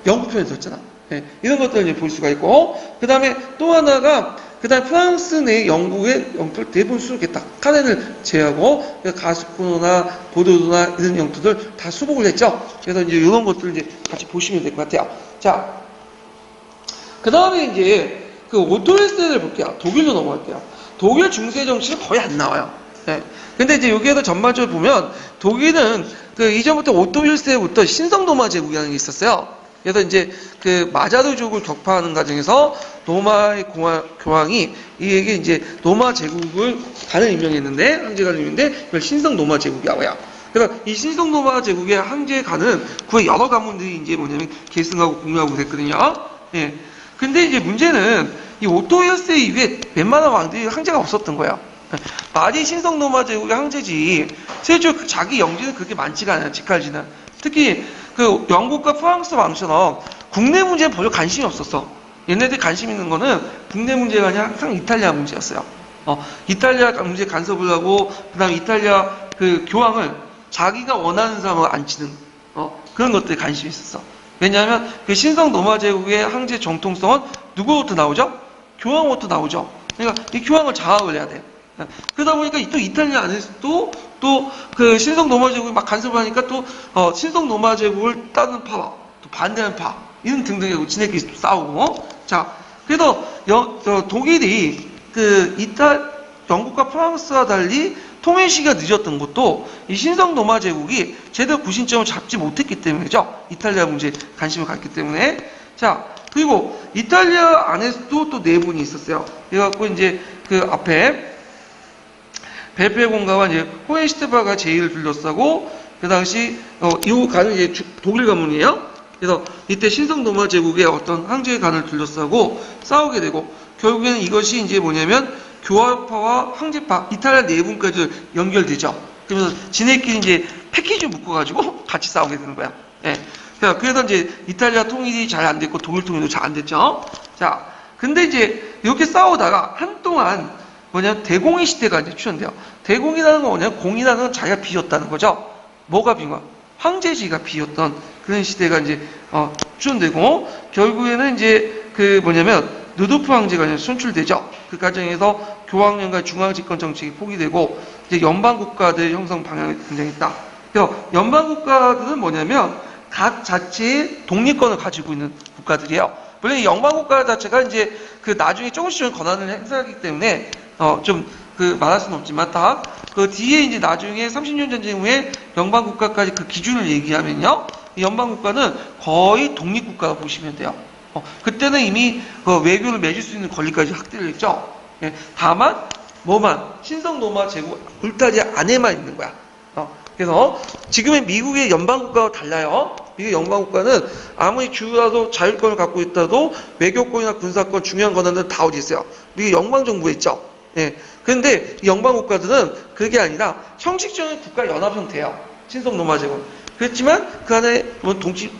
영국 편에 들었잖아. 예, 이런 것들을 이제 볼 수가 있고, 그 다음에 또 하나가, 그 다음에 프랑스 내 영국의 영토를 대부분 수록했다. 카렌을 제외하고, 가스코나 보도도나 이런 영토들 다 수복을 했죠. 그래서 이제 이런 것들을 이제 같이 보시면 될 것 같아요. 자, 그 다음에 이제 그 오토 헬세를 볼게요. 독일로 넘어갈게요. 독일 중세 정치는 거의 안 나와요. 네. 근데 이제 여기에서 전반적으로 보면 독일은 그 이전부터 오토 1세부터 신성노마 제국이라는 게 있었어요. 그래서 이제 그 마자르족을 격파하는 과정에서 노마의 교황이 이에게 이제 노마 제국을 간을 임명했는데, 황제간을 임명했는데 이걸 신성노마 제국이라고 해요. 그래서 이 신성노마 제국의 황제간은 그의 여러 가문들이 이제 뭐냐면 계승하고 공유하고 그랬거든요. 예. 근데 이제 문제는 이 오토 1세 이후에 웬만한 왕들이 황제가 없었던 거예요. 말이 신성노마 제국의 황제지 실제로 자기 영지는 그렇게 많지가 않아요. 직할지는. 특히 그 영국과 프랑스 왕처럼 국내 문제는 별로 관심이 없었어. 얘네들 관심 있는 거는 국내 문제가 아니라 항상 이탈리아 문제였어요. 이탈리아 문제 간섭을 하고 그다음에 이탈리아 그 교황을 자기가 원하는 사람을 앉히는 그런 것들에 관심이 있었어. 왜냐하면 그 신성 노마 제국의 황제 정통성은 누구부터 나오죠? 교황부터 나오죠. 그러니까 이 교황을 장악을 해야 돼. 그러다 보니까 또 이탈리아 안에서도 또 그 신성 노마 제국이 막 간섭을 하니까 또 신성 노마 제국을 따르는 파와 또 반대하는 파 이런 등등하고 지네끼리 싸우고. 자, 그래서 독일이 그 영국과 프랑스와 달리 통일 시기가 늦었던 것도 이 신성 노마 제국이 제대로 구심점을 잡지 못했기 때문이죠. 이탈리아 문제에 관심을 갖기 때문에. 자, 그리고 이탈리아 안에서도 또 내분이 있었어요. 그래갖고 이제 그 앞에 벨페공가와 이제 호헨시테바가 제의를 둘러싸고, 그 당시 이 간은 이제 독일 가문이에요. 그래서 이때 신성 노마 제국의 어떤 황제의 간을 둘러싸고 싸우게 되고, 결국에는 이것이 이제 뭐냐면 교황파와 황제파, 이탈리아 내분까지 연결되죠. 그러면서 지네끼리 이제 패키지 묶어가지고 같이 싸우게 되는 거야. 예. 그래서 이제 이탈리아 통일이 잘 안 됐고 독일 통일도 잘 안 됐죠. 자, 근데 이제 이렇게 싸우다가 한동안 대공의 시대가 이제 출현돼요. 대공이라는 건 뭐냐면 공이라는 건 자기가 비었다는 거죠. 뭐가 비인 거야? 황제지가 비었던 그런 시대가 이제 출현되고, 결국에는 이제 그 루도프 황제가 이제 선출되죠. 그 과정에서 교황령과 중앙집권 정책이 포기되고 이제 연방 국가들 형성 방향이 등장했다. 그래서 연방 국가들은 뭐냐면 각 자체의 독립권을 가지고 있는 국가들이에요. 물론 이 연방 국가 자체가 이제 그 나중에 조금씩 권한을 행사하기 때문에 좀 그 말할 수는 없지만 다 그 뒤에 이제 나중에 30년 전쟁 후에 연방 국가까지 그 기준을 얘기하면요, 이 연방 국가는 거의 독립 국가라고 보시면 돼요. 그때는 이미 그 외교를 맺을 수 있는 권리까지 확대를 했죠. 예, 다만 신성 노마 제국 울타리 안에만 있는 거야. 그래서 지금의 미국의 연방 국가와 달라요. 미국 연방 국가는 아무리 주요라도 자율권을 갖고 있다도 외교권이나 군사권 중요한 권한들은 다 어디 있어요? 미국 연방 정부에 있죠. 예. 그런데 이 연방 국가들은 그게 아니라 형식적인 국가 연합 형태예요. 신성 노마 제국. 그렇지만 그 안에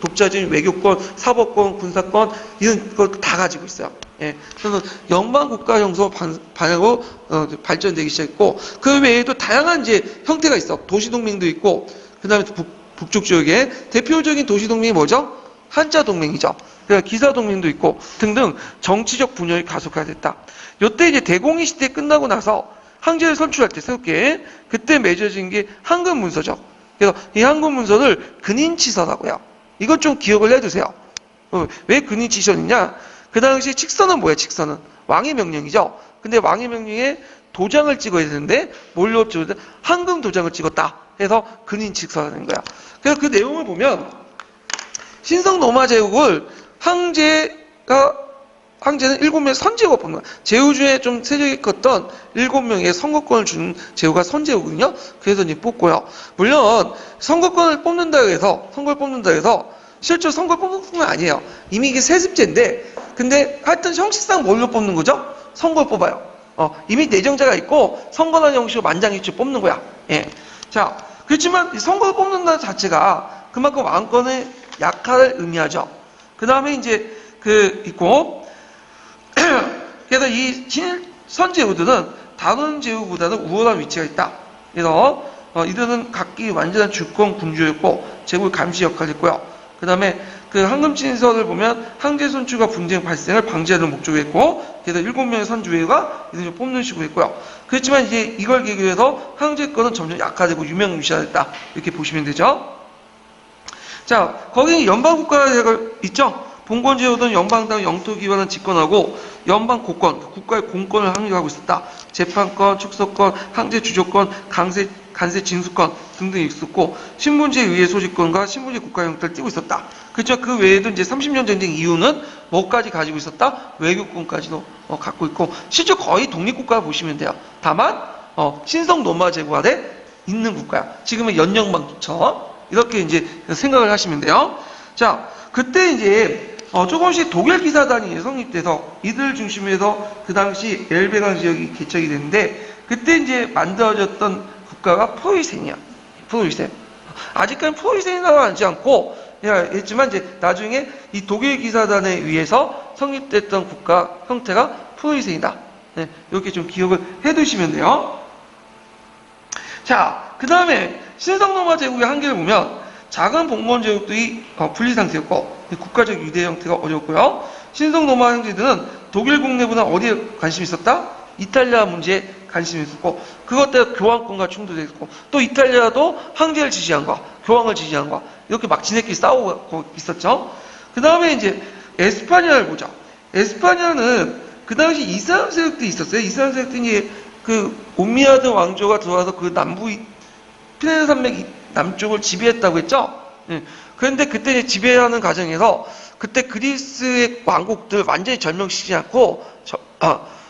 독자적인 외교권, 사법권, 군사권 이런 걸 다 가지고 있어요. 예. 그래서 연방 국가 형성 방향으로 발전되기 시작했고, 그 외에도 다양한 이제 형태가 있어. 도시 동맹도 있고, 그다음에 북쪽 지역에 대표적인 도시 동맹이 뭐죠? 한자 동맹이죠. 그러니까 기사 동맹도 있고 등등 정치적 분열이 가속화됐다. 이때 이제 대공의 시대 끝나고 나서 황제를 선출할 때 새롭게 그때 맺어진 게 황금 문서죠. 그래서 이 황금 문서를 근인치서라고 해요. 이것 좀 기억을 해두세요. 왜 근인치서냐? 그 당시 칙서는 뭐예요? 칙서는 왕의 명령이죠. 근데 왕의 명령에 도장을 찍어야 되는데 뭘로 찍어야 돼? 황금 도장을 찍었다 해서 근인칙서라는 거야. 그래서 그 내용을 보면 신성 노마 제국을 황제는 7명의 선제국가 뽑는 거야. 제후 중에 좀 세력이 컸던 7명의 선거권을 준 제후가 선제국이거든요. 그래서 이제 뽑고요. 물론 선거권을 뽑는다 해서 실제로 선거를 뽑는 건 아니에요. 이미 이게 세습제인데, 근데 하여튼 형식상 뭘로 뽑는 거죠? 선거를 뽑아요. 이미 내정자가 있고 선거라는 형식으로 만장일치로 뽑는 거야. 예. 자, 그렇지만 이 선거를 뽑는다는 자체가 그만큼 왕권의 약화를 의미하죠. 그 다음에 이제 있고, 그래서 이 선제후들은 다른 제후보다는 우월한 위치가 있다. 그래서 이들은 각기 완전한 주권 군주였고 제국의 감시 역할을 했고요. 그 다음에 그 황금친서를 보면 황제 선출과 분쟁 발생을 방지하는 목적으로 했고, 그래서 7명의 선주회가 이들을 뽑는 식으로 했고요. 그렇지만 이제 이걸 계기로 해서 황제권은 점점 약화되고 유명무실화됐다, 이렇게 보시면 되죠. 자, 거기 연방국가가 있죠. 봉건제도는 연방당 영토기관을 집권하고 연방 고권, 국가의 공권을 확립하고 있었다. 재판권, 축소권, 황제 주조권, 간세 징수권 등등이 있었고, 신분제에 의해 소집권과 신분제 국가 형태를 띠고 있었다. 그렇죠. 그 외에도 이제 30년 전쟁 이후는 뭐까지 가지고 있었다? 외교권까지도 갖고 있고, 실제 거의 독립국가 보시면 돼요. 다만 신성 로마 제국 아래 있는 국가야. 지금은 연영방처럼 이렇게 이제 생각을 하시면 돼요. 자, 그때 이제 조금씩 독일 기사단이 성립돼서 이들 중심으로 그 당시 엘베강 지역이 개척이 됐는데, 그때 이제 만들어졌던 국가가 프로이센이야. 프로이센. 아직까지 프로이센이라고 하지 않고 했지만 이제 나중에 이 독일 기사단에 의해서 성립됐던 국가 형태가 프로이센이다. 네, 이렇게 좀 기억을 해두시면 돼요. 자, 그 다음에 신성로마 제국의 한계를 보면 작은 봉건 제국들이 분리 상태였고 국가적 유대 형태가 어려웠고요. 신성로마 형제들은 독일 국내보다 어디에 관심이 있었다? 이탈리아 문제에 관심이 있었고, 그것 때문에 교황권과 충돌했고, 또 이탈리아도 황제를 지지한 거, 교황을 지지한 거, 이렇게 막 지네끼리 싸우고 있었죠. 그 다음에 이제 에스파냐를 보죠. 에스파냐는 그 당시 이슬람 세력들이 있었어요. 이슬람 세력들이 그 오미야드 왕조가 들어와서 그 남부 피레네 산맥 남쪽을 지배했다고 했죠. 그런데 그때 이제 지배하는 과정에서 그때 그리스의 왕국들 완전히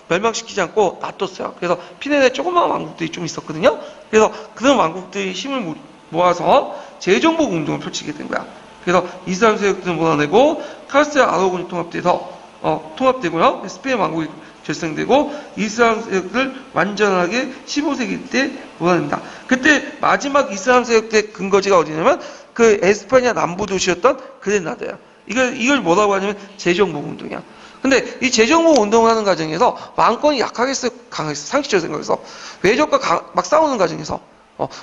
멸망시키지 않고 놔뒀어요. 그래서 피레네 조그마한 왕국들이 좀 있었거든요. 그래서 그런 왕국들이 힘을 모아서 재정복 운동을 펼치게 된 거야. 그래서 이슬람 세력들을 몰아내고 카르스 아라곤이 통합되고요. 스페인 왕국이 결성되고 이슬람 세력들을 완전하게 15세기 때 몰아낸다. 그때 마지막 이슬람 세력들의 근거지가 어디냐면 그 에스파냐 남부 도시였던 그레나다야. 이걸 뭐라고 하냐면 재정복 운동이야. 근데 이 재정복 운동을 하는 과정에서 왕권이 약하겠어요, 강했어요? 상식적으로 생각해서 외적과 막 싸우는 과정에서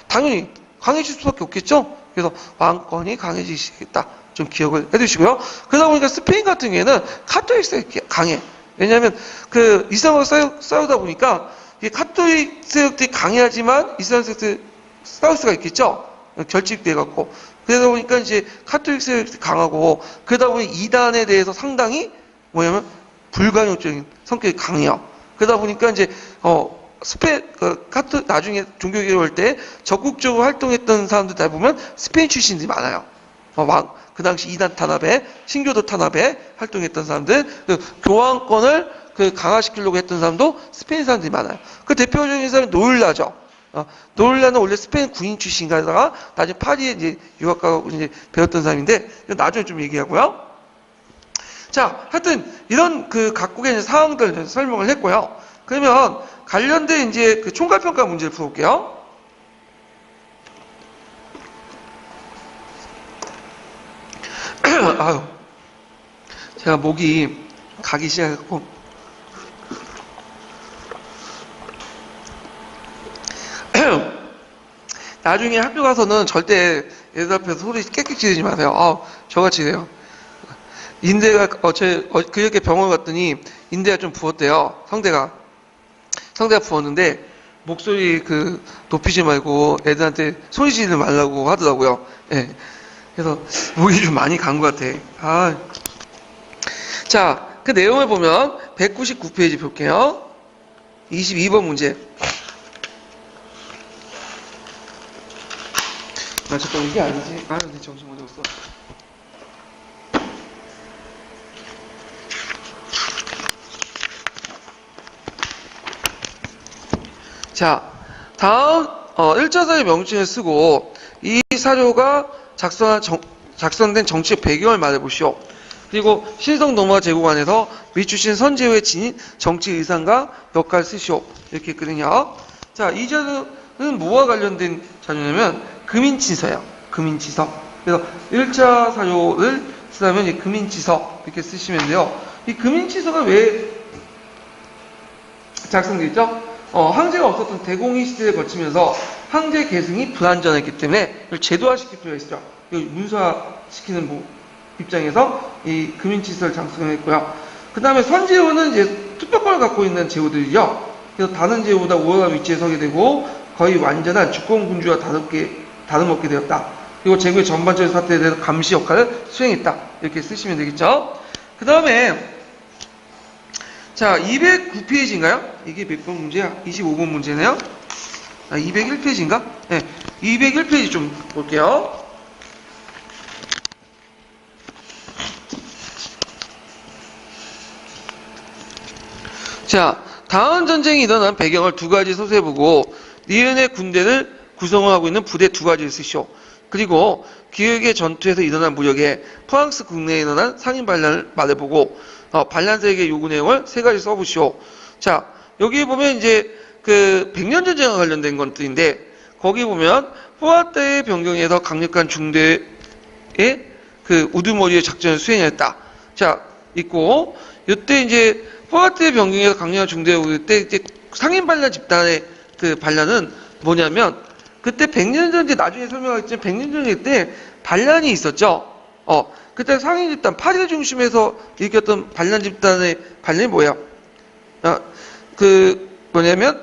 당연히 강해질 수밖에 없겠죠. 그래서 왕권이 강해지시겠다, 좀 기억을 해두시고요. 그러다 보니까 스페인 같은 경우에는 카톨릭 세력이 강해. 왜냐하면 그 이슬람하고 싸우다 보니까 이 카톨릭 세력들이 강해야지만 이슬람 세력들이 싸울 수가 있겠죠. 결집돼 갖고. 그러다 보니까 이제 카톨릭 세력들이 강하고, 그러다 보니 이단에 대해서 상당히 뭐냐면 불강요적인 성격이 강해요. 그러다 보니까 이제 나중에 종교개혁 할 때 적극적으로 활동했던 사람들 다 보면 스페인 출신들이 많아요. 그 당시 이단 탄압에, 신교도 탄압에 활동했던 사람들, 교황권을 강화시키려고 했던 사람도 스페인 사람들이 많아요. 그 대표적인 사람이 노율라죠. 노율라는 원래 스페인 군인 출신가다가 나중에 파리에 이제 유학 가고 이제 배웠던 사람인데, 나중에 좀 얘기하고요. 자, 하여튼 이런 그 각국의 사항들 설명을 했고요. 그러면 관련된 이제 그 총괄평가 문제를 풀어볼게요. 아유, 제가 목이 가기 시작했고, 나중에 학교 가서는 절대 애들 앞에서 소리 깨끗이 지르지 마세요. 저같이 돼요. 인대가 그저께 병원 갔더니 인대가 좀 부었대요. 성대가 부었는데 목소리 높이지 말고 애들한테 소리 지르지 말라고 하더라고요. 예. 그래서 목이 좀 많이 간 것 같아. 자, 그 내용을 보면 199페이지 볼게요. 22번 문제. 잠깐 이게 아니지. 내 정신 못 잡았어. 자, 다음 1차 사료 명칭을 쓰고 이 사료가 작성된 정치적 배경을 말해보시오. 그리고 신성 로마 제국 안에서 미추신 선제후의 지닌 정치 의상과 역할을 쓰시오. 이렇게 했거든요. 자, 이 자료는 뭐와 관련된 자료냐면 금인치서예요. 금인치서. 그래서 1차 사료를 쓰려면 이 금인치서 이렇게 쓰시면 돼요. 이 금인치서가 왜 작성되어 있죠? 황제가 없었던 대공의 시대를 거치면서 황제 계승이 불완전했기 때문에 이걸 제도화시킬 필요가 있어요. 이걸 문서화시키는 입장에서 이 금인치서를 장수했고요. 그 다음에 선제후는 이제 투표권을 갖고 있는 제후들이죠. 그래서 다른 제후보다 우월한 위치에 서게 되고 거의 완전한 주권군주와 다름없게 되었다. 그리고 제국의 전반적인 사태에 대해서 감시 역할을 수행했다. 이렇게 쓰시면 되겠죠. 그 다음에 자 209페이지인가요? 이게 몇 번 문제야? 25번 문제네요. 201페이지인가? 네, 201페이지 좀 볼게요. 자, 다음 전쟁이 일어난 배경을 두 가지 소수해보고 니은의 군대를 구성하고 있는 부대 두 가지를 쓰시오. 그리고 기획의 전투에서 일어난 무력에 프랑스 국내에 일어난 상인 반란을 말해보고 반란세력의 요구 내용을 세 가지 써보시오. 자, 여기 보면 이제 그 백년전쟁과 관련된 것들인데 거기 보면 포아떼의 변경에서 강력한 중대의 그 우두머리의 작전을 수행했다. 자, 있고 이때 이제 포아떼의 변경에서 강력한 중대의 우때 이제 상인 반란 집단의 그 반란은 뭐냐면 그때 백년전쟁 나중에 설명하겠지만 백년전쟁 때 반란이 있었죠. 그때 상인 집단 파리 중심에서 일으켰던 반란 집단의 반란이 뭐야? 그 뭐냐면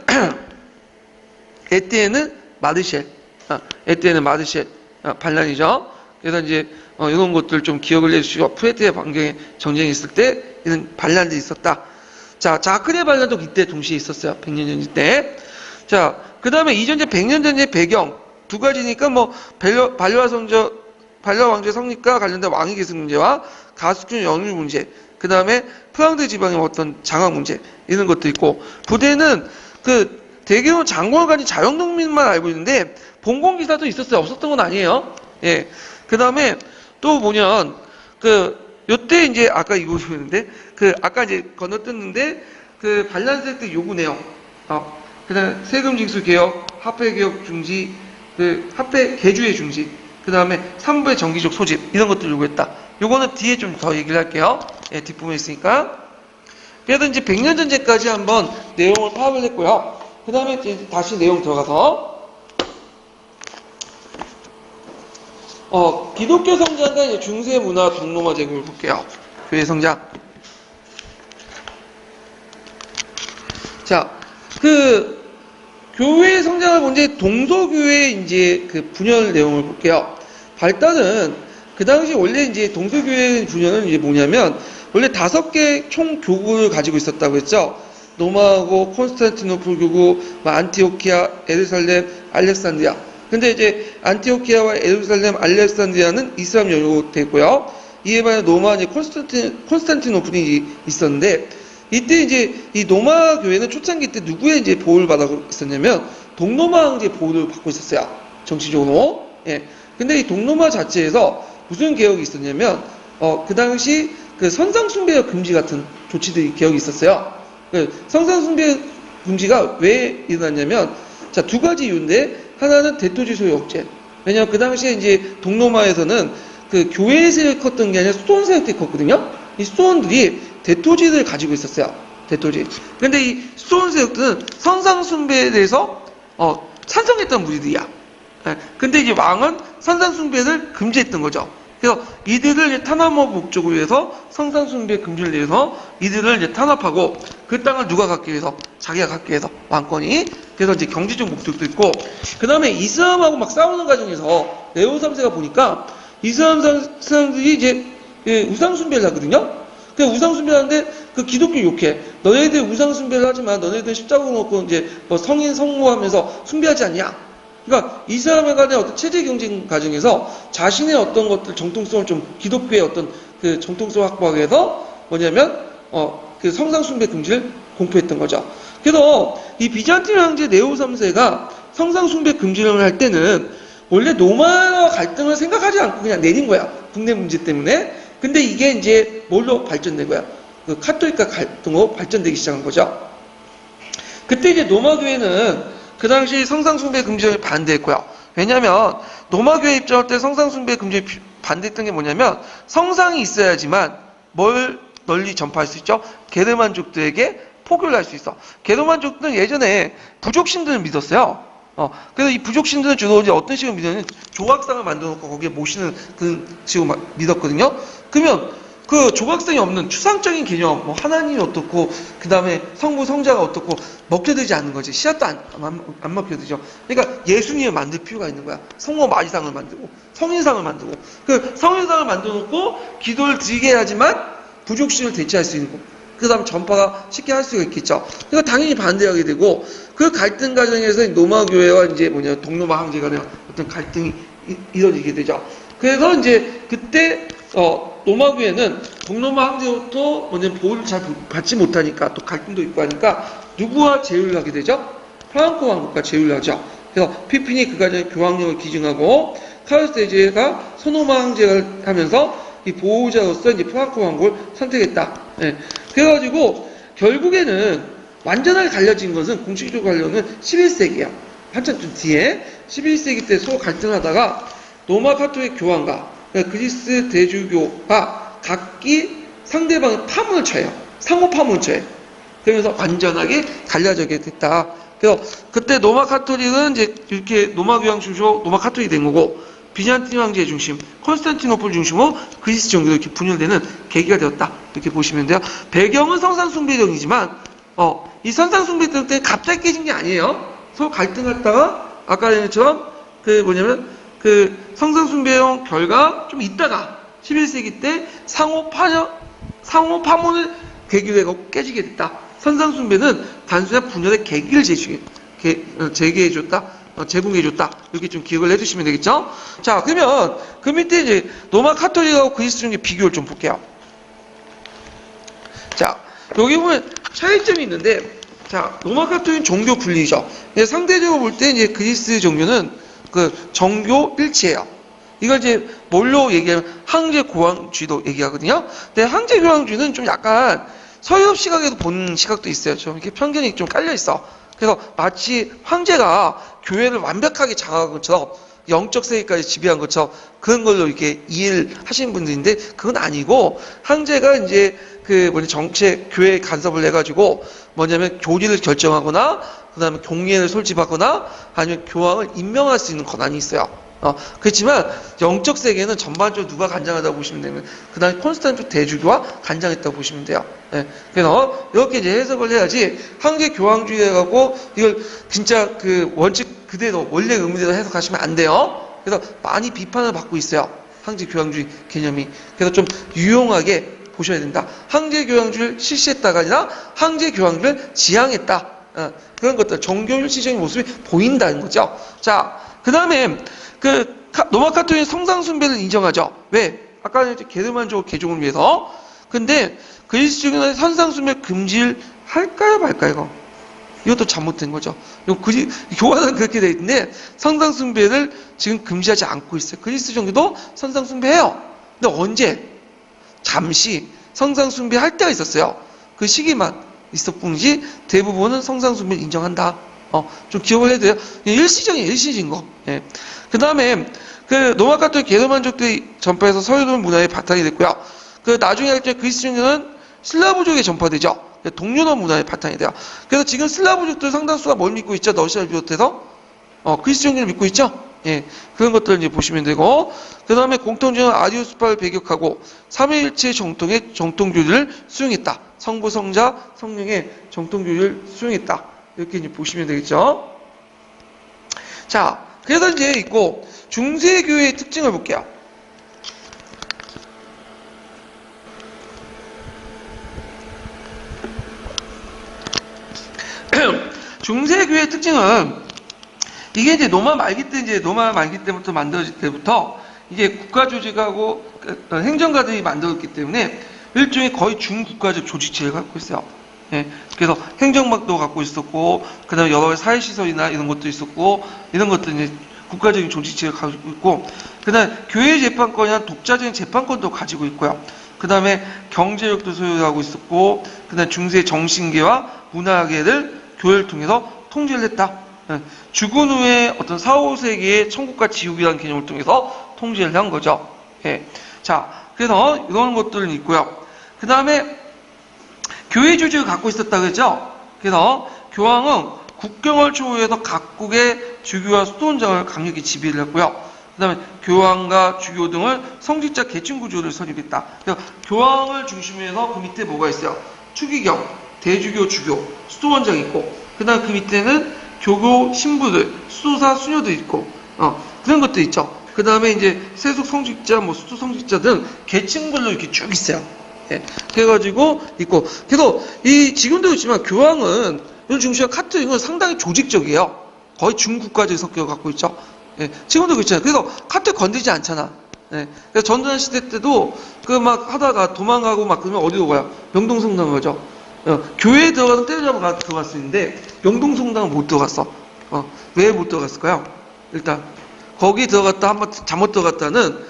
에티에는 마르쉘, 반란이죠. 그래서 이제 이런 것들 좀 기억을 해주시고 푸에트의 반경에 전쟁이 있을 때 이런 반란들이 있었다. 자, 자크레 반란도 이때 동시에 있었어요. 백년전쟁 때. 자, 그 다음에 이전제 백년전쟁의 배경 두 가지니까 뭐 발라 왕조의 성립과 관련된 왕위 계승 문제와 가수군 연율 문제, 그 다음에 프랑스 지방의 어떤 장악 문제 이런 것도 있고 부대는 그 대규모 장군을 가진 자영농민만 알고 있는데 봉공기사도 있었어요. 없었던 건 아니에요. 예. 그 다음에 또 뭐냐면 그 요때 이제 아까 이거 보셨는데 그 아까 이제 건너뛰었는데 그 반란세력들 요구 내용, 그다음 세금 징수 개혁, 화폐 개혁 중지, 그 화폐 개주의 중지, 그 다음에 3부의 정기적 소집 이런 것들 요구했다. 요거는 뒤에 좀 더 얘기를 할게요. 예, 뒷부분에 있으니까. 그래서 이제 백년전쟁까지 한번 내용을 파악을 했고요. 그 다음에 이제 다시 내용 들어가서 기독교 성장과 이제 중세 문화 동로마 제국을 볼게요. 교회 성장. 자, 그 교회 성장을 본 이제 동서교회 이제 그 분열 내용을 볼게요. 발달은 그 당시 원래 이제 동서교회 분열은 이제 뭐냐면 원래 5개 총 교구를 가지고 있었다고 했죠. 로마하고 콘스탄티노플 교구, 안티오키아, 예루살렘, 알렉산드리아. 근데 이제 안티오키아와 예루살렘, 알렉산드리아는 이슬람 연구되고요. 이에 반해 로마 이제 콘스탄티노플이 있었는데 이때 이제 이 로마 교회는 초창기 때 누구의 이제 보호를 받고 있었냐면 동로마 황제의 보호를 받고 있었어요. 정치적으로. 예. 근데 이 동로마 자체에서 무슨 개혁이 있었냐면 그 당시 그 선상숭배 금지 같은 조치들이 개혁이 있었어요. 그 선상숭배 금지가 왜 일어났냐면 자, 두 가지 이유인데 하나는 대토지 소유 억제. 왜냐면 그 당시에 이제 동로마에서는 그 교회에서 컸던 게 아니라 수도원 세력들이 컸거든요. 이 수도원들이 대토지를 가지고 있었어요. 대토지. 근데 이 수도원 세력들은 선상숭배에 대해서 찬성했던 무리들이야. 근데 이제 왕은 선상숭배를 금지했던 거죠. 그래서 이들을 이제 탄압의 목적을 위해서 선상숭배 금지를 내서 이들을 이제 탄압하고 그 땅을 누가 갖기 위해서? 자기가 갖기 위해서 왕권이. 그래서 이제 경제적 목적도 있고 그 다음에 이슬람하고 막 싸우는 과정에서 레오 3세가 보니까 이슬람 사람들이 이제 우상숭배를 하거든요. 그 우상숭배하는데 그 기독교 욕해. 너네들 우상숭배를 하지만 너네들 십자가 놓고 이제 뭐 성인 성모하면서 숭배하지 않냐? 그러니까 이슬람 간의 어떤 체제 경쟁 과정에서 자신의 어떤 것들 정통성을 좀 기독교의 어떤 그 정통성을 확보하기 위해서 뭐냐면 그 성상숭배 금지를 공표했던 거죠. 그래서 이 비잔틴 황제 네오 3세가 성상숭배 금지를 할 때는 원래 로마와 갈등을 생각하지 않고 그냥 내린 거야. 국내 문제 때문에. 근데 이게 이제 뭘로 발전된 거야? 그 카톨릭과 갈등으로 발전되기 시작한 거죠. 그때 이제 로마 교회는 그 당시 성상숭배 금지를 반대했고요. 왜냐면 로마 교회 입장할 때 성상숭배 금지를 반대했던 게 뭐냐면 성상이 있어야지만 뭘 널리 전파할 수 있죠? 게르만족들에게 포교를 할 수 있어. 게르만족들은 예전에 부족신들을 믿었어요. 그래서 이 부족신들은 주로 이제 어떤 식으로 믿었냐면 조각상을 만들어 놓고 거기에 모시는 그런 식으로 믿었거든요. 그러면 그 조각상이 없는 추상적인 개념, 뭐 하나님이 어떻고, 그 다음에 성부, 성자가 어떻고, 먹혀들지 않는 거지. 씨앗도 안 먹혀들죠. 그러니까 예수님을 만들 필요가 있는 거야. 성모 마리상을 만들고, 성인상을 만들고, 그 성인상을 만들어 놓고, 기도를 드리게 해야지만 부족신을 대체할 수 있는 거. 그 다음에 전파가 쉽게 할 수가 있겠죠. 그러니까 당연히 반대하게 되고, 그 갈등 과정에서 노마교회와 이제 동로마 황제 간의 어떤 갈등이 이뤄지게 되죠. 그래서 이제 그때, 로마교회는 동로마 황제로부터 보호를 잘 받지 못하니까 또 갈등도 있고 하니까 누구와 제휴를 하게 되죠? 프랑코 왕국과 제휴를 하죠. 그래서 피핀이 그 과정에 교황력을 기증하고 카르스 대제가 소노마 황제를 하면서 이 보호자로서 이제 프랑코 왕국을 선택했다. 예. 그래가지고 결국에는 완전하게 갈려진 것은 공식적으로 갈려는 11세기야. 한참 좀 뒤에 11세기 때 서로 갈등하다가 로마 카톨릭 교황과 그러니까 그리스 대주교가 각기 상대방의 파문을 쳐요. 상호 파문을 쳐요. 그러면서 완전하게 갈라지게 됐다. 그래서 그때 로마 카톨릭은 이제 이렇게 로마 교황 중심으로 로마 카톨릭이 된 거고 비잔틴 황제 중심, 콘스탄티노플 중심으로 그리스 종교로 이렇게 분열되는 계기가 되었다. 이렇게 보시면 돼요. 배경은 성상숭배령이지만 이 성상숭배령 때문에 갑자기 깨진 게 아니에요. 서로 갈등했다가 아까 얘기처럼 그 성상숭배용 결과 좀 있다가 11세기 때 상호 파문을 계기로 해서 깨지게 됐다. 성상숭배는 단순한 분열의 계기를 제기해줬다. 제공해줬다. 이렇게 좀 기억을 해주시면 되겠죠? 자, 그러면 그 밑에 이제 로마 카톨릭하고 그리스 종교 비교를 좀 볼게요. 자, 여기 보면 차이점이 있는데, 자, 로마 카톨릭은 종교 분리죠. 상대적으로 볼 때 이제 그리스 종교는 그 정교 일치예요. 이걸 이제 뭘로 얘기하면 황제 교황주의도 얘기하거든요. 근데 황제 교황주의는 좀 약간 서유럽 시각에도 보는 시각도 있어요. 좀 이렇게 편견이 좀 깔려 있어. 그래서 마치 황제가 교회를 완벽하게 장악한 것처럼 영적 세계까지 지배한 것처럼 그런 걸로 이렇게 이해를 하시는 분들인데 그건 아니고 황제가 이제 정책 교회 간섭을 해가지고 교리를 결정하거나 그다음에 종례를 솔직하거나 아니면 교황을 임명할 수 있는 권한이 있어요. 그렇지만 영적 세계는 전반적으로 누가 간장하다고 보시면 되면 그다음에 콘스탄티노 대주교와 간장했다고 보시면 돼요. 네. 그래서 이렇게 이제 해석을 해야지 황제 교황주의라고 이걸 진짜 그 원칙 그대로 원래 의미대로 해석하시면 안 돼요. 그래서 많이 비판을 받고 있어요. 황제 교황주의 개념이. 그래서 좀 유용하게 보셔야 된다. 황제 교황주의를 실시했다가 아니라 황제 교황주의를 지향했다. 그런 것들 종교일시적인 모습이 보인다는 거죠. 자, 그 다음에 로마 카톨릭은 성상숭배를 인정하죠. 왜? 아까 게르만족 개종을 위해서. 근데 그리스 종교는 성상숭배 금지를 할까요, 말까요? 이것도 잘못된 거죠. 교환은 그렇게 돼 있는데 성상숭배를 지금 금지하지 않고 있어요. 그리스 종교도 성상숭배해요. 근데 언제? 잠시 성상숭배 할 때가 있었어요. 그 시기만 있을 뿐이지 대부분은 성상숭배를 인정한다. 좀 기억을 해도 돼요. 일시적인 거. 예. 그 다음에 로마 카톨릭 게르만족들이 전파해서 서유럽 문화에 바탕이 됐고요. 나중에 그리스 종교는 슬라브족에 전파되죠. 동유럽 문화의 바탕이 돼요. 그래서 지금 슬라브족들 상당수가 뭘 믿고 있죠? 러시아를 비롯해서 그리스 종교를 믿고 있죠. 예, 그런 것들을 이제 보시면 되고, 그 다음에 공통주는 아리우스파를 배격하고 삼위일체 정통의 정통교리를 수용했다. 성부, 성자, 성령의 정통교리를 수용했다. 이렇게 이제 보시면 되겠죠. 자, 그래서 이제 있고 중세교회의 특징을 볼게요. 중세교회의 특징은 이게 이제 로마 말기 때부터 만들어질 때부터 이게 국가 조직하고 행정가들이 만들었기 때문에 일종의 거의 중국가적 조직체를 갖고 있어요. 예, 그래서 행정막도 갖고 있었고, 그 다음에 여러 가지 사회시설이나 이런 것도 있었고, 이런 것도 이제 국가적인 조직체를 가지고 있고, 그 다음에 교회 재판권이나 독자적인 재판권도 가지고 있고요. 그 다음에 경제력도 소유하고 있었고, 그 다음에 중세 정신계와 문화계를 교회를 통해서 통제를 했다. 예, 죽은 후에 어떤 4, 5세기의 천국과 지옥이라는 개념을 통해서 통제를 한 거죠. 예. 자, 그래서 이런 것들은 있고요. 그 다음에 교회 조직을 갖고 있었다 그랬죠? 그래서 교황은 국경을 초월해서 각국의 주교와 수도원장을 강력히 지배를 했고요. 그 다음에 교황과 주교 등을 성직자 계층 구조를 설립했다. 그러니까 교황을 중심으로 해서 그 밑에 뭐가 있어요? 추기경, 대주교, 주교, 수도원장 있고, 그 다음에 그 밑에는 교교 신부들, 수도사, 수녀들 있고, 그런 것도 있죠. 그 다음에 이제 세속 성직자, 뭐 수도 성직자 등 계층별로 이렇게 쭉 있어요. 예. 그래가지고 있고, 그래서 지금도 있지만 교황은 이런 중심의 카톨릭은 상당히 조직적이에요. 거의 중국까지 섞여 갖고 있죠. 예. 지금도 그렇잖아요. 그래서 카톨릭 건드리지 않잖아. 예. 그래서 전두환 시대 때도 그 막 하다가 도망가고 막 그러면 어디로 가요? 명동성당 가죠. 교회에 들어가서 때려잡아 들어갈 수 있는데 명동성당은 못 들어갔어. 왜 못 들어갔을까요? 일단 거기 들어갔다 한번 잘못 들어갔다는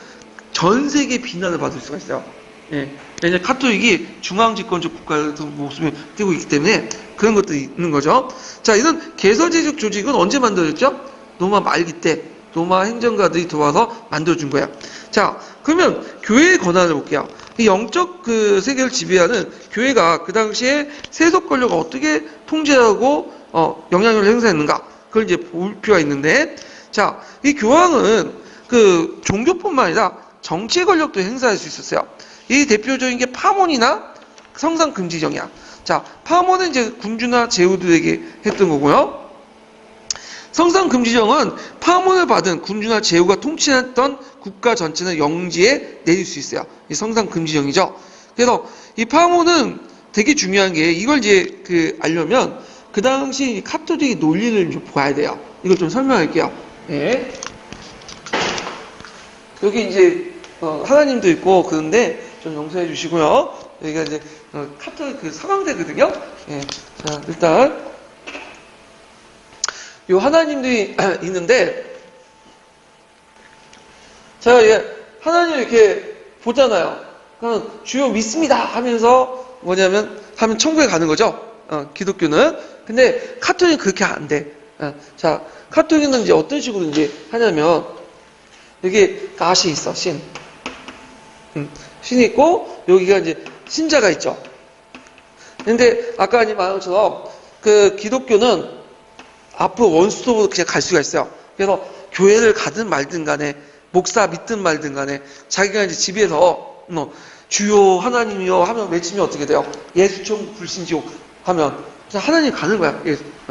전 세계 비난을 받을 수가 있어요. 예. 왜냐면 카톨릭이 중앙집권적 국가의 모습을 띄고 있기 때문에 그런 것도 있는 거죠. 자, 이런 개설제적 조직은 언제 만들어졌죠? 로마 말기 때 로마 행정가들이 들어와서 만들어준 거야. 자, 그러면 교회의 권한을 볼게요. 이 영적 그 세계를 지배하는 교회가 그 당시에 세속 권력을 어떻게 통제하고 영향력을 행사했는가? 그걸 이제 볼 필요가 있는데, 자, 이 교황은 그 종교뿐만 아니라 정치 권력도 행사할 수 있었어요. 이 대표적인 게 파몬이나 성상 금지령이야. 자, 파몬은 이제 군주나 제후들에게 했던 거고요. 성상 금지령은 파문을 받은 군주나 제후가 통치했던 국가 전체는 영지에 내릴 수 있어요. 이 성상 금지령이죠. 그래서 이 파문은 되게 중요한 게 이걸 이제 알려면 그 당시 카톨릭의 논리를 좀 봐야 돼요. 이걸 좀 설명할게요. 네. 여기 이제 하나님도 있고 그런데 좀 용서해 주시고요. 여기가 이제 카톨릭 그 서강대거든요. 예. 자, 일단 요 하나님들이 있는데, 자, 하나님 이렇게 보잖아요. 그럼 주요 믿습니다 하면서 하면 천국에 가는 거죠. 기독교는. 근데 카톨릭은 그렇게 안 돼. 자, 카톨릭은 이제 어떤 식으로 이제 하냐면, 여기 가시 있어, 신. 신이 있고, 여기가 이제 신자가 있죠. 근데 아까 말한 것처럼, 그 기독교는 앞으로 원수톱으로 그냥 갈 수가 있어요. 그래서 교회를 가든 말든 간에, 목사 믿든 말든 간에, 자기가 이제 집에서, 주요 하나님이요 하면 외치면 어떻게 돼요? 예수 천국 불신지옥 하면, 그냥 하나님 가는 거야.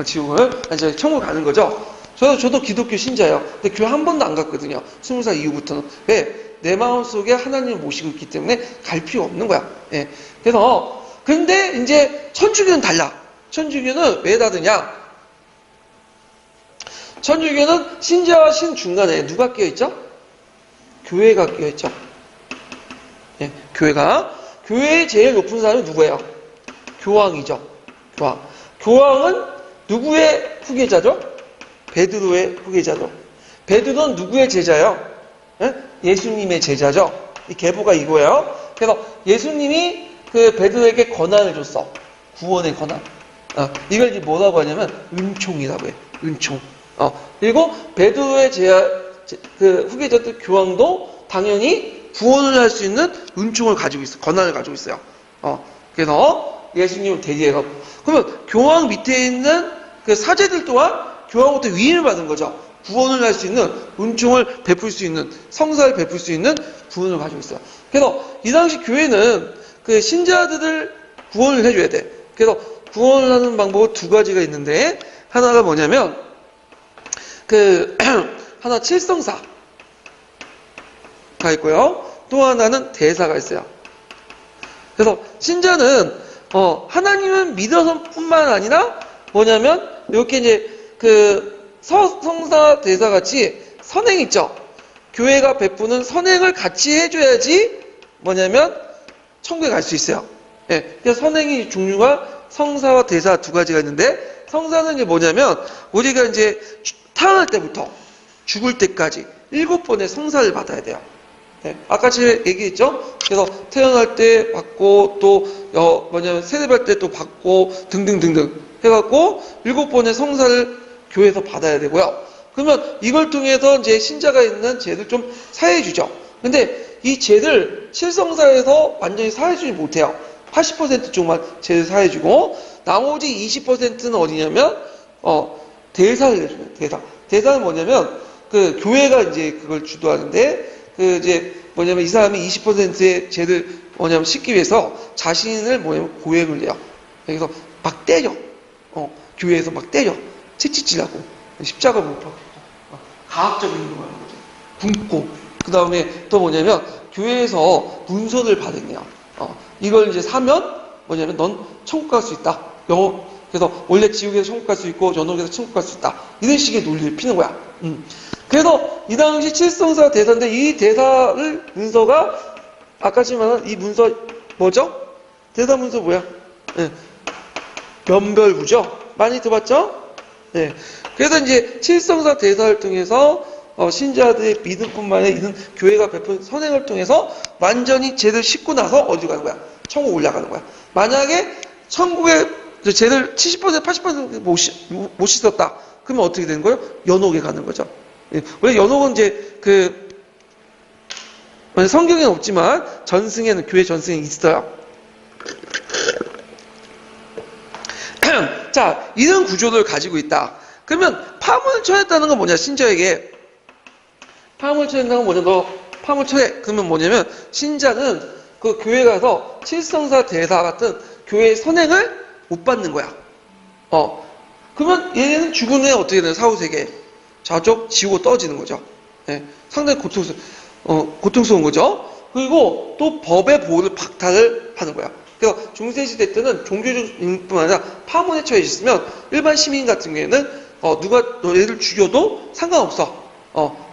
지옥을. 이제 천국 가는 거죠. 저도 기독교 신자예요. 근데 교회 한 번도 안 갔거든요. 20살 이후부터는. 왜? 내 마음속에 하나님을 모시고 있기 때문에 갈 필요 없는 거야. 예. 그래서, 근데 이제 천주교는 달라. 천주교는 왜 다르냐? 천주교는 신자와 신 중간에 누가 끼어있죠? 교회가 끼어있죠. 예, 교회가. 교회의 제일 높은 사람이 누구예요? 교황이죠. 교황. 교황은 누구의 후계자죠? 베드로의 후계자죠. 베드로는 누구의 제자예요? 예? 예수님의 제자죠. 이 계보가 이거예요. 그래서 예수님이 그 베드로에게 권한을 줬어. 구원의 권한. 이걸 이제 뭐라고 하냐면 은총이라고 해. 은총. 그리고 베드로의 후계자들 교황도 당연히 구원을 할 수 있는 은총을 가지고 있어. 권한을 가지고 있어요. 그래서 예수님을 대리해가고. 그러면 교황 밑에 있는 그 사제들 또한 교황부터 위임을 받은 거죠. 구원을 할 수 있는 은총을 베풀 수 있는 성사를 베풀 수 있는 구원을 가지고 있어요. 그래서 이 당시 교회는 그 신자들을 구원을 해줘야 돼. 그래서 구원을 하는 방법은 두 가지가 있는데 하나가 뭐냐면 하나 칠성사가 있고요. 또 하나는 대사가 있어요. 그래서 신자는 하나님은 믿어서 뿐만 아니라 뭐냐면 이렇게 이제 성사 대사 같이 선행 있죠. 교회가 베푸는 선행을 같이 해줘야지 뭐냐면 천국에 갈 수 있어요. 예. 그래서 선행의 종류가 성사와 대사 두 가지가 있는데 성사는 이제 뭐냐면 우리가 이제 태어날 때부터 죽을 때까지 7번의 성사를 받아야 돼요. 네, 아까 제가 얘기했죠? 그래서 태어날 때 받고 또 세례받을 때 또 받고 등등등등 해갖고 7번의 성사를 교회에서 받아야 되고요. 그러면 이걸 통해서 이제 신자가 있는 죄를 좀 사해주죠. 근데 이 죄를 실성사에서 완전히 사해주지 못해요. 80% 쪽만 죄를 사해주고 나머지 20%는 어디냐면 대사를 내줘요. 대사. 대사는 뭐냐면, 그, 교회가 이제 그걸 주도하는데, 그, 이제, 뭐냐면 이 사람이 20%의 죄를 뭐냐면 씻기 위해서 자신을 뭐냐면 고행을 해요. 그래서 막 때려. 교회에서 막 때려. 채찍질하고. 십자가 못 박고. 가학적인 행동을 하는 거죠. 굶고. 그 다음에 또 뭐냐면, 교회에서 문서를 받았네요. 이걸 이제 사면, 뭐냐면 넌 천국 갈 수 있다. 그래서 원래 지옥에서 천국 갈 수 있고 연옥에서 천국 갈 수 있다. 이런 식의 논리를 피는 거야. 그래서 이 당시 칠성사 대사인데 이 대사를 문서가 아까 지만한 이 문서 뭐죠? 대사 문서 뭐야? 네. 면별부죠. 많이 들어봤죠? 네. 그래서 이제 칠성사 대사를 통해서 신자들의 믿음뿐만 아니라 이런 교회가 베푼 선행을 통해서 완전히 죄를 씻고 나서 어디로 가는 거야? 천국 올라가는 거야. 만약에 천국에 죄를 70% 80% 못 씻었다. 그러면 어떻게 되는 거예요? 연옥에 가는 거죠. 예. 원래 연옥은 이제 성경에는 없지만 전승에는 교회 전승에 있어요. 자, 이런 구조를 가지고 있다. 그러면 파문을 쳐냈다는 건 뭐냐? 신자에게 파문을 쳐낸다는 건 뭐냐? 너 파문을 쳐내. 그러면 뭐냐면 신자는 그 교회 가서 칠성사 대사 같은 교회의 선행을 못 받는 거야. 그러면 얘는 죽은 후에 어떻게 되나? 사후세계 저쪽 지옥으로 떨어지는 거죠. 예, 상당히 고통스러운 거죠. 그리고 또 법의 보호를 박탈을 하는 거야. 그래서 중세시대 때는 종교적 인뿐만 아니라 파문에 처해 있으면 일반 시민 같은 경우에는 누가 얘를 죽여도 상관없어.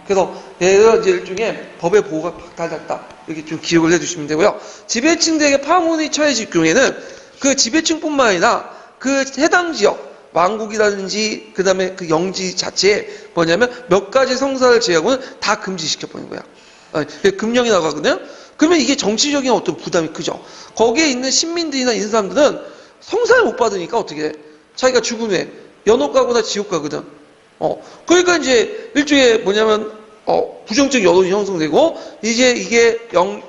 그래서 얘들 중에 법의 보호가 박탈됐다. 이렇게 좀 기억을 해주시면 되고요. 지배층들에게 파문이 처해질 경우에는 그 지배층뿐만 아니라 그 해당 지역 왕국이라든지 그 다음에 그 영지 자체에 뭐냐면 몇 가지 성사를 제하고는 다 금지시켜버리는 거야. 금령이라고 하거든요. 그러면 이게 정치적인 어떤 부담이 크죠. 거기에 있는 시민들이나 이런 사람들은 성사를 못 받으니까 어떻게 해? 자기가 죽은 후에 연옥 가거나 지옥 가거든. 그러니까 이제 일종의 뭐냐면 부정적 여론이 형성되고 이제 이게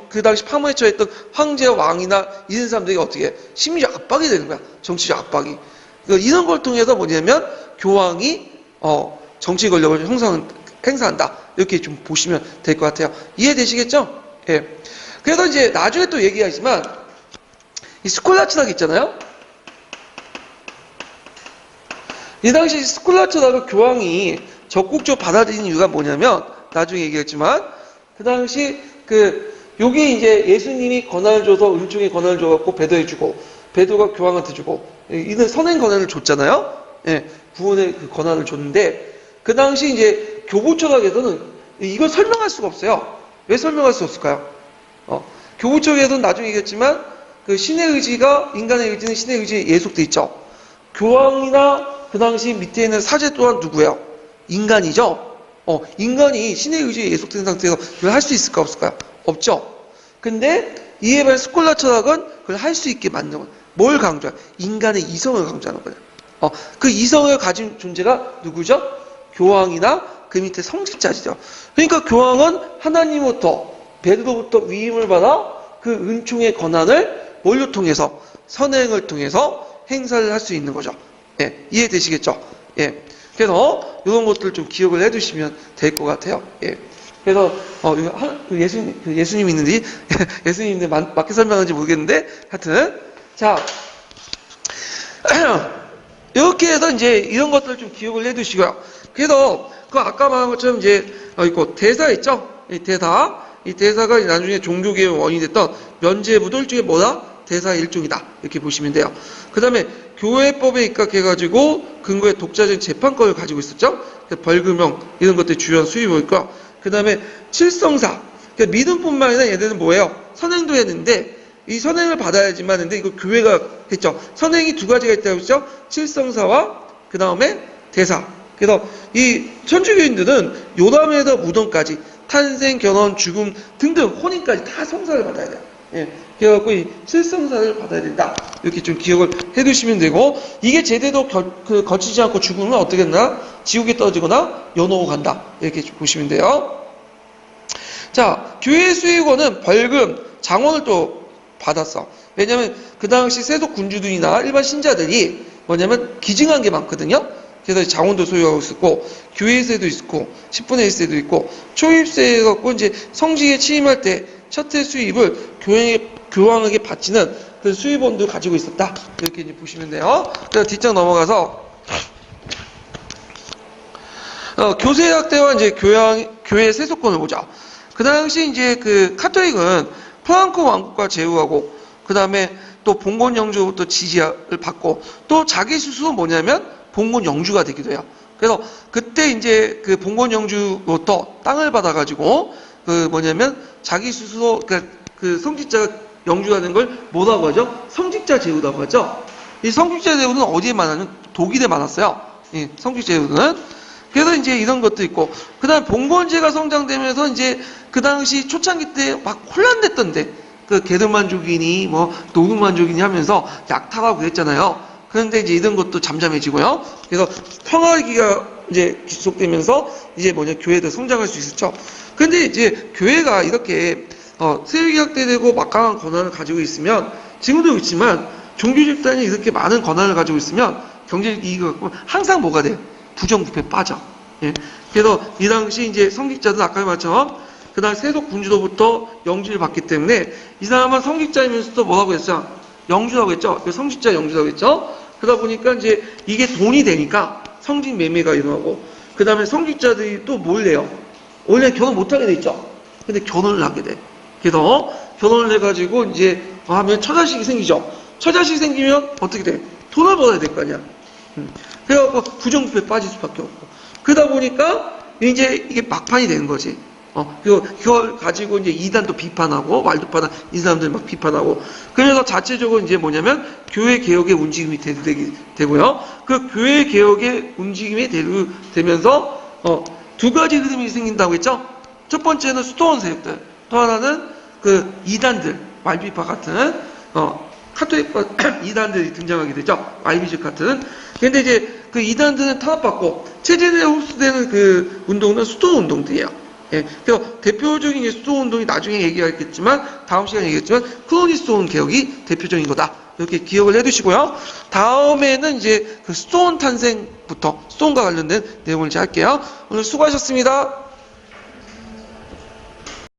그 당시 파문에 처했던 황제와 왕이나 이런 사람들이 어떻게 해? 심리적 압박이 되는 거야. 정치적 압박이. 이런 걸 통해서 뭐냐면 교황이 정치 권력을 행사한다. 이렇게 좀 보시면 될 것 같아요. 이해되시겠죠? 예. 그래서 이제 나중에 또 얘기하지만 이 스콜라치락 있잖아요. 이 당시 스콜라치락을 교황이 적극적으로 받아들이는 이유가 뭐냐면 나중에 얘기했지만 그 당시 여기 이제 예수님이 권한을 줘서 은총의 권한을 줘갖고 배도해주고 베드로가 교황한테 주고 이는 선행 권한을 줬잖아요. 예, 구원의 그 권한을 줬는데 그 당시 이제 교부처각에서는 이걸 설명할 수가 없어요. 왜 설명할 수 없을까요? 교부처각에서는 나중에 얘기했지만 그 신의 의지가 인간의 의지는 신의 의지에 예속돼 있죠. 교황이나 그 당시 밑에 있는 사제 또한 누구예요? 인간이죠. 인간이 신의 의지에 예속된 상태에서 그걸 할 수 있을까 없을까요? 없죠. 근데 이에 반해 스콜라 철학은 그걸 할 수 있게 만드는 거예요. 뭘 강조해? 인간의 이성을 강조하는 거예요. 그 이성을 가진 존재가 누구죠? 교황이나 그 밑에 성직자죠. 그러니까 교황은 하나님부터 베드로부터 위임을 받아 그 은총의 권한을 뭘로 통해서 선행을 통해서 행사를 할 수 있는 거죠. 예, 이해되시겠죠? 예. 그래서 이런 것들 좀 기억을 해두시면 될 것 같아요. 예. 그래서 예수님 있는지 예수님인데 맞게 설명하는지 모르겠는데 하여튼 자 이렇게 해서 이제 이런 것들 좀 기억을 해두시고요. 그래서 그 아까 말한 것처럼 이제 있고 대사 있죠? 이 대사가 나중에 종교개혁의 원인이 됐던 면죄부도 일종의 뭐다? 대사의 일종이다. 이렇게 보시면 돼요. 그 다음에 교회법에 입각해가지고 근거에 독자적인 재판권을 가지고 있었죠. 벌금형 이런 것들이 주요한 수입이니까. 그 다음에 칠성사. 그러니까 믿음뿐만 아니라 얘네는 뭐예요? 선행도 했는데 이 선행을 받아야지만 했는데 이거 교회가 했죠. 선행이 두 가지가 있다고 했죠. 칠성사와 그 다음에 대사. 그래서 이 천주교인들은 요담에서 무덤까지 탄생, 결혼, 죽음 등등 혼인까지 다 성사를 받아야 돼요. 예. 그래갖고 이 칠성사를 받아야 된다. 이렇게 좀 기억을 해두시면 되고 이게 제대로 거치지 않고 죽으면 어떻게 되나? 지옥에 떨어지거나 연옥으로 간다. 이렇게 보시면 돼요. 자, 교회 수익원은 벌금, 장원을 또 받았어. 왜냐면 그 당시 세속 군주들이나 일반 신자들이 뭐냐면 기증한 게 많거든요. 그래서 자원도 소유하고 있었고, 교회세도 있고, 10분의 1세도 있고, 초입세 갖고 이제 성직에 취임할 때 첫 해 수입을 교황에게 바치는 그 수입원도 가지고 있었다. 이렇게 이제 보시면 돼요. 그래서 뒷장 넘어가서, 교세학 때와 이제 교회 세속권을 보자. 그 당시 이제 그 카톨릭은 프랑크 왕국과 제휴하고, 그 다음에 또 봉건 영주부터 지지를 받고, 또 자기 스스로 뭐냐면 봉건 영주가 되기도 해요. 그래서 그때 이제 그 봉건 영주부터 땅을 받아가지고, 그 뭐냐면 자기 스스로 그 성직자가 영주가 된 걸 뭐라고 하죠? 성직자 제후라고 하죠. 이 성직자 제후는 어디에 많았냐면 독일에 많았어요. 이 성직자 제후는. 그래서 이제 이런 것도 있고, 그 다음에 봉건제가 성장되면서 이제 그 당시 초창기 때 막 혼란됐던데, 그 게르만족이니 뭐 노르만족이니 하면서 약탈하고 그랬잖아요. 그런데 이제 이런 것도 잠잠해지고요. 그래서 평화기가 이제 지속되면서 이제 교회도 성장할 수 있었죠. 근데 이제 교회가 이렇게 세율개혁되고 막강한 권한을 가지고 있으면, 지금도 있지만 종교 집단이 이렇게 많은 권한을 가지고 있으면 경제적 이익을 갖고 항상 뭐가 돼? 부정부패 빠져. 예. 그래서 이 당시 이제 성직자들 아까 말처럼 그다음 세속 군주로부터 영주를 받기 때문에 이 사람은 성직자이면서도 뭐라고 했어요? 영주라고 했죠. 성직자 영주라고 했죠. 그러다 보니까 이제 이게 돈이 되니까 성직 매매가 일어나고, 그 다음에 성직자들이 또 뭘 내요? 원래 결혼 못하게 돼 있죠. 근데 결혼을 하게 돼. 그래서 결혼을 해가지고 이제 하면 처자식이 생기죠. 처자식이 생기면 어떻게 돼? 돈을 벌어야 될 거 아니야. 그래갖고 부정부패 빠질 수밖에 없고. 그러다 보니까 이제 이게 막판이 되는 거지. 그걸 가지고 이제 이단도 비판하고, 왈도파나 이 사람들 막 비판하고. 그래서 자체적으로 이제 뭐냐면 교회 개혁의 움직임이 되고요. 그 교회 개혁의 움직임이 되면서 두 가지 흐름이 생긴다고 했죠. 첫 번째는 수도원 세력들, 또 하나는 그 이단들, 왈비파 같은 카톨릭과 이단들이 등장하게 되죠. YBG 같은. 근데 이제 그 이단들은 탄압받고 체제내에 흡수되는 그 운동은 수도 운동들이에요. 예. 그래서 대표적인 수도 운동이 나중에 얘기하겠지만, 다음 시간에 얘기했지만, 크로니스톤 개혁이 대표적인 거다. 이렇게 기억을 해두시고요. 다음에는 이제 그 수도원 탄생부터 수도원과 관련된 내용을 이제 할게요. 오늘 수고하셨습니다.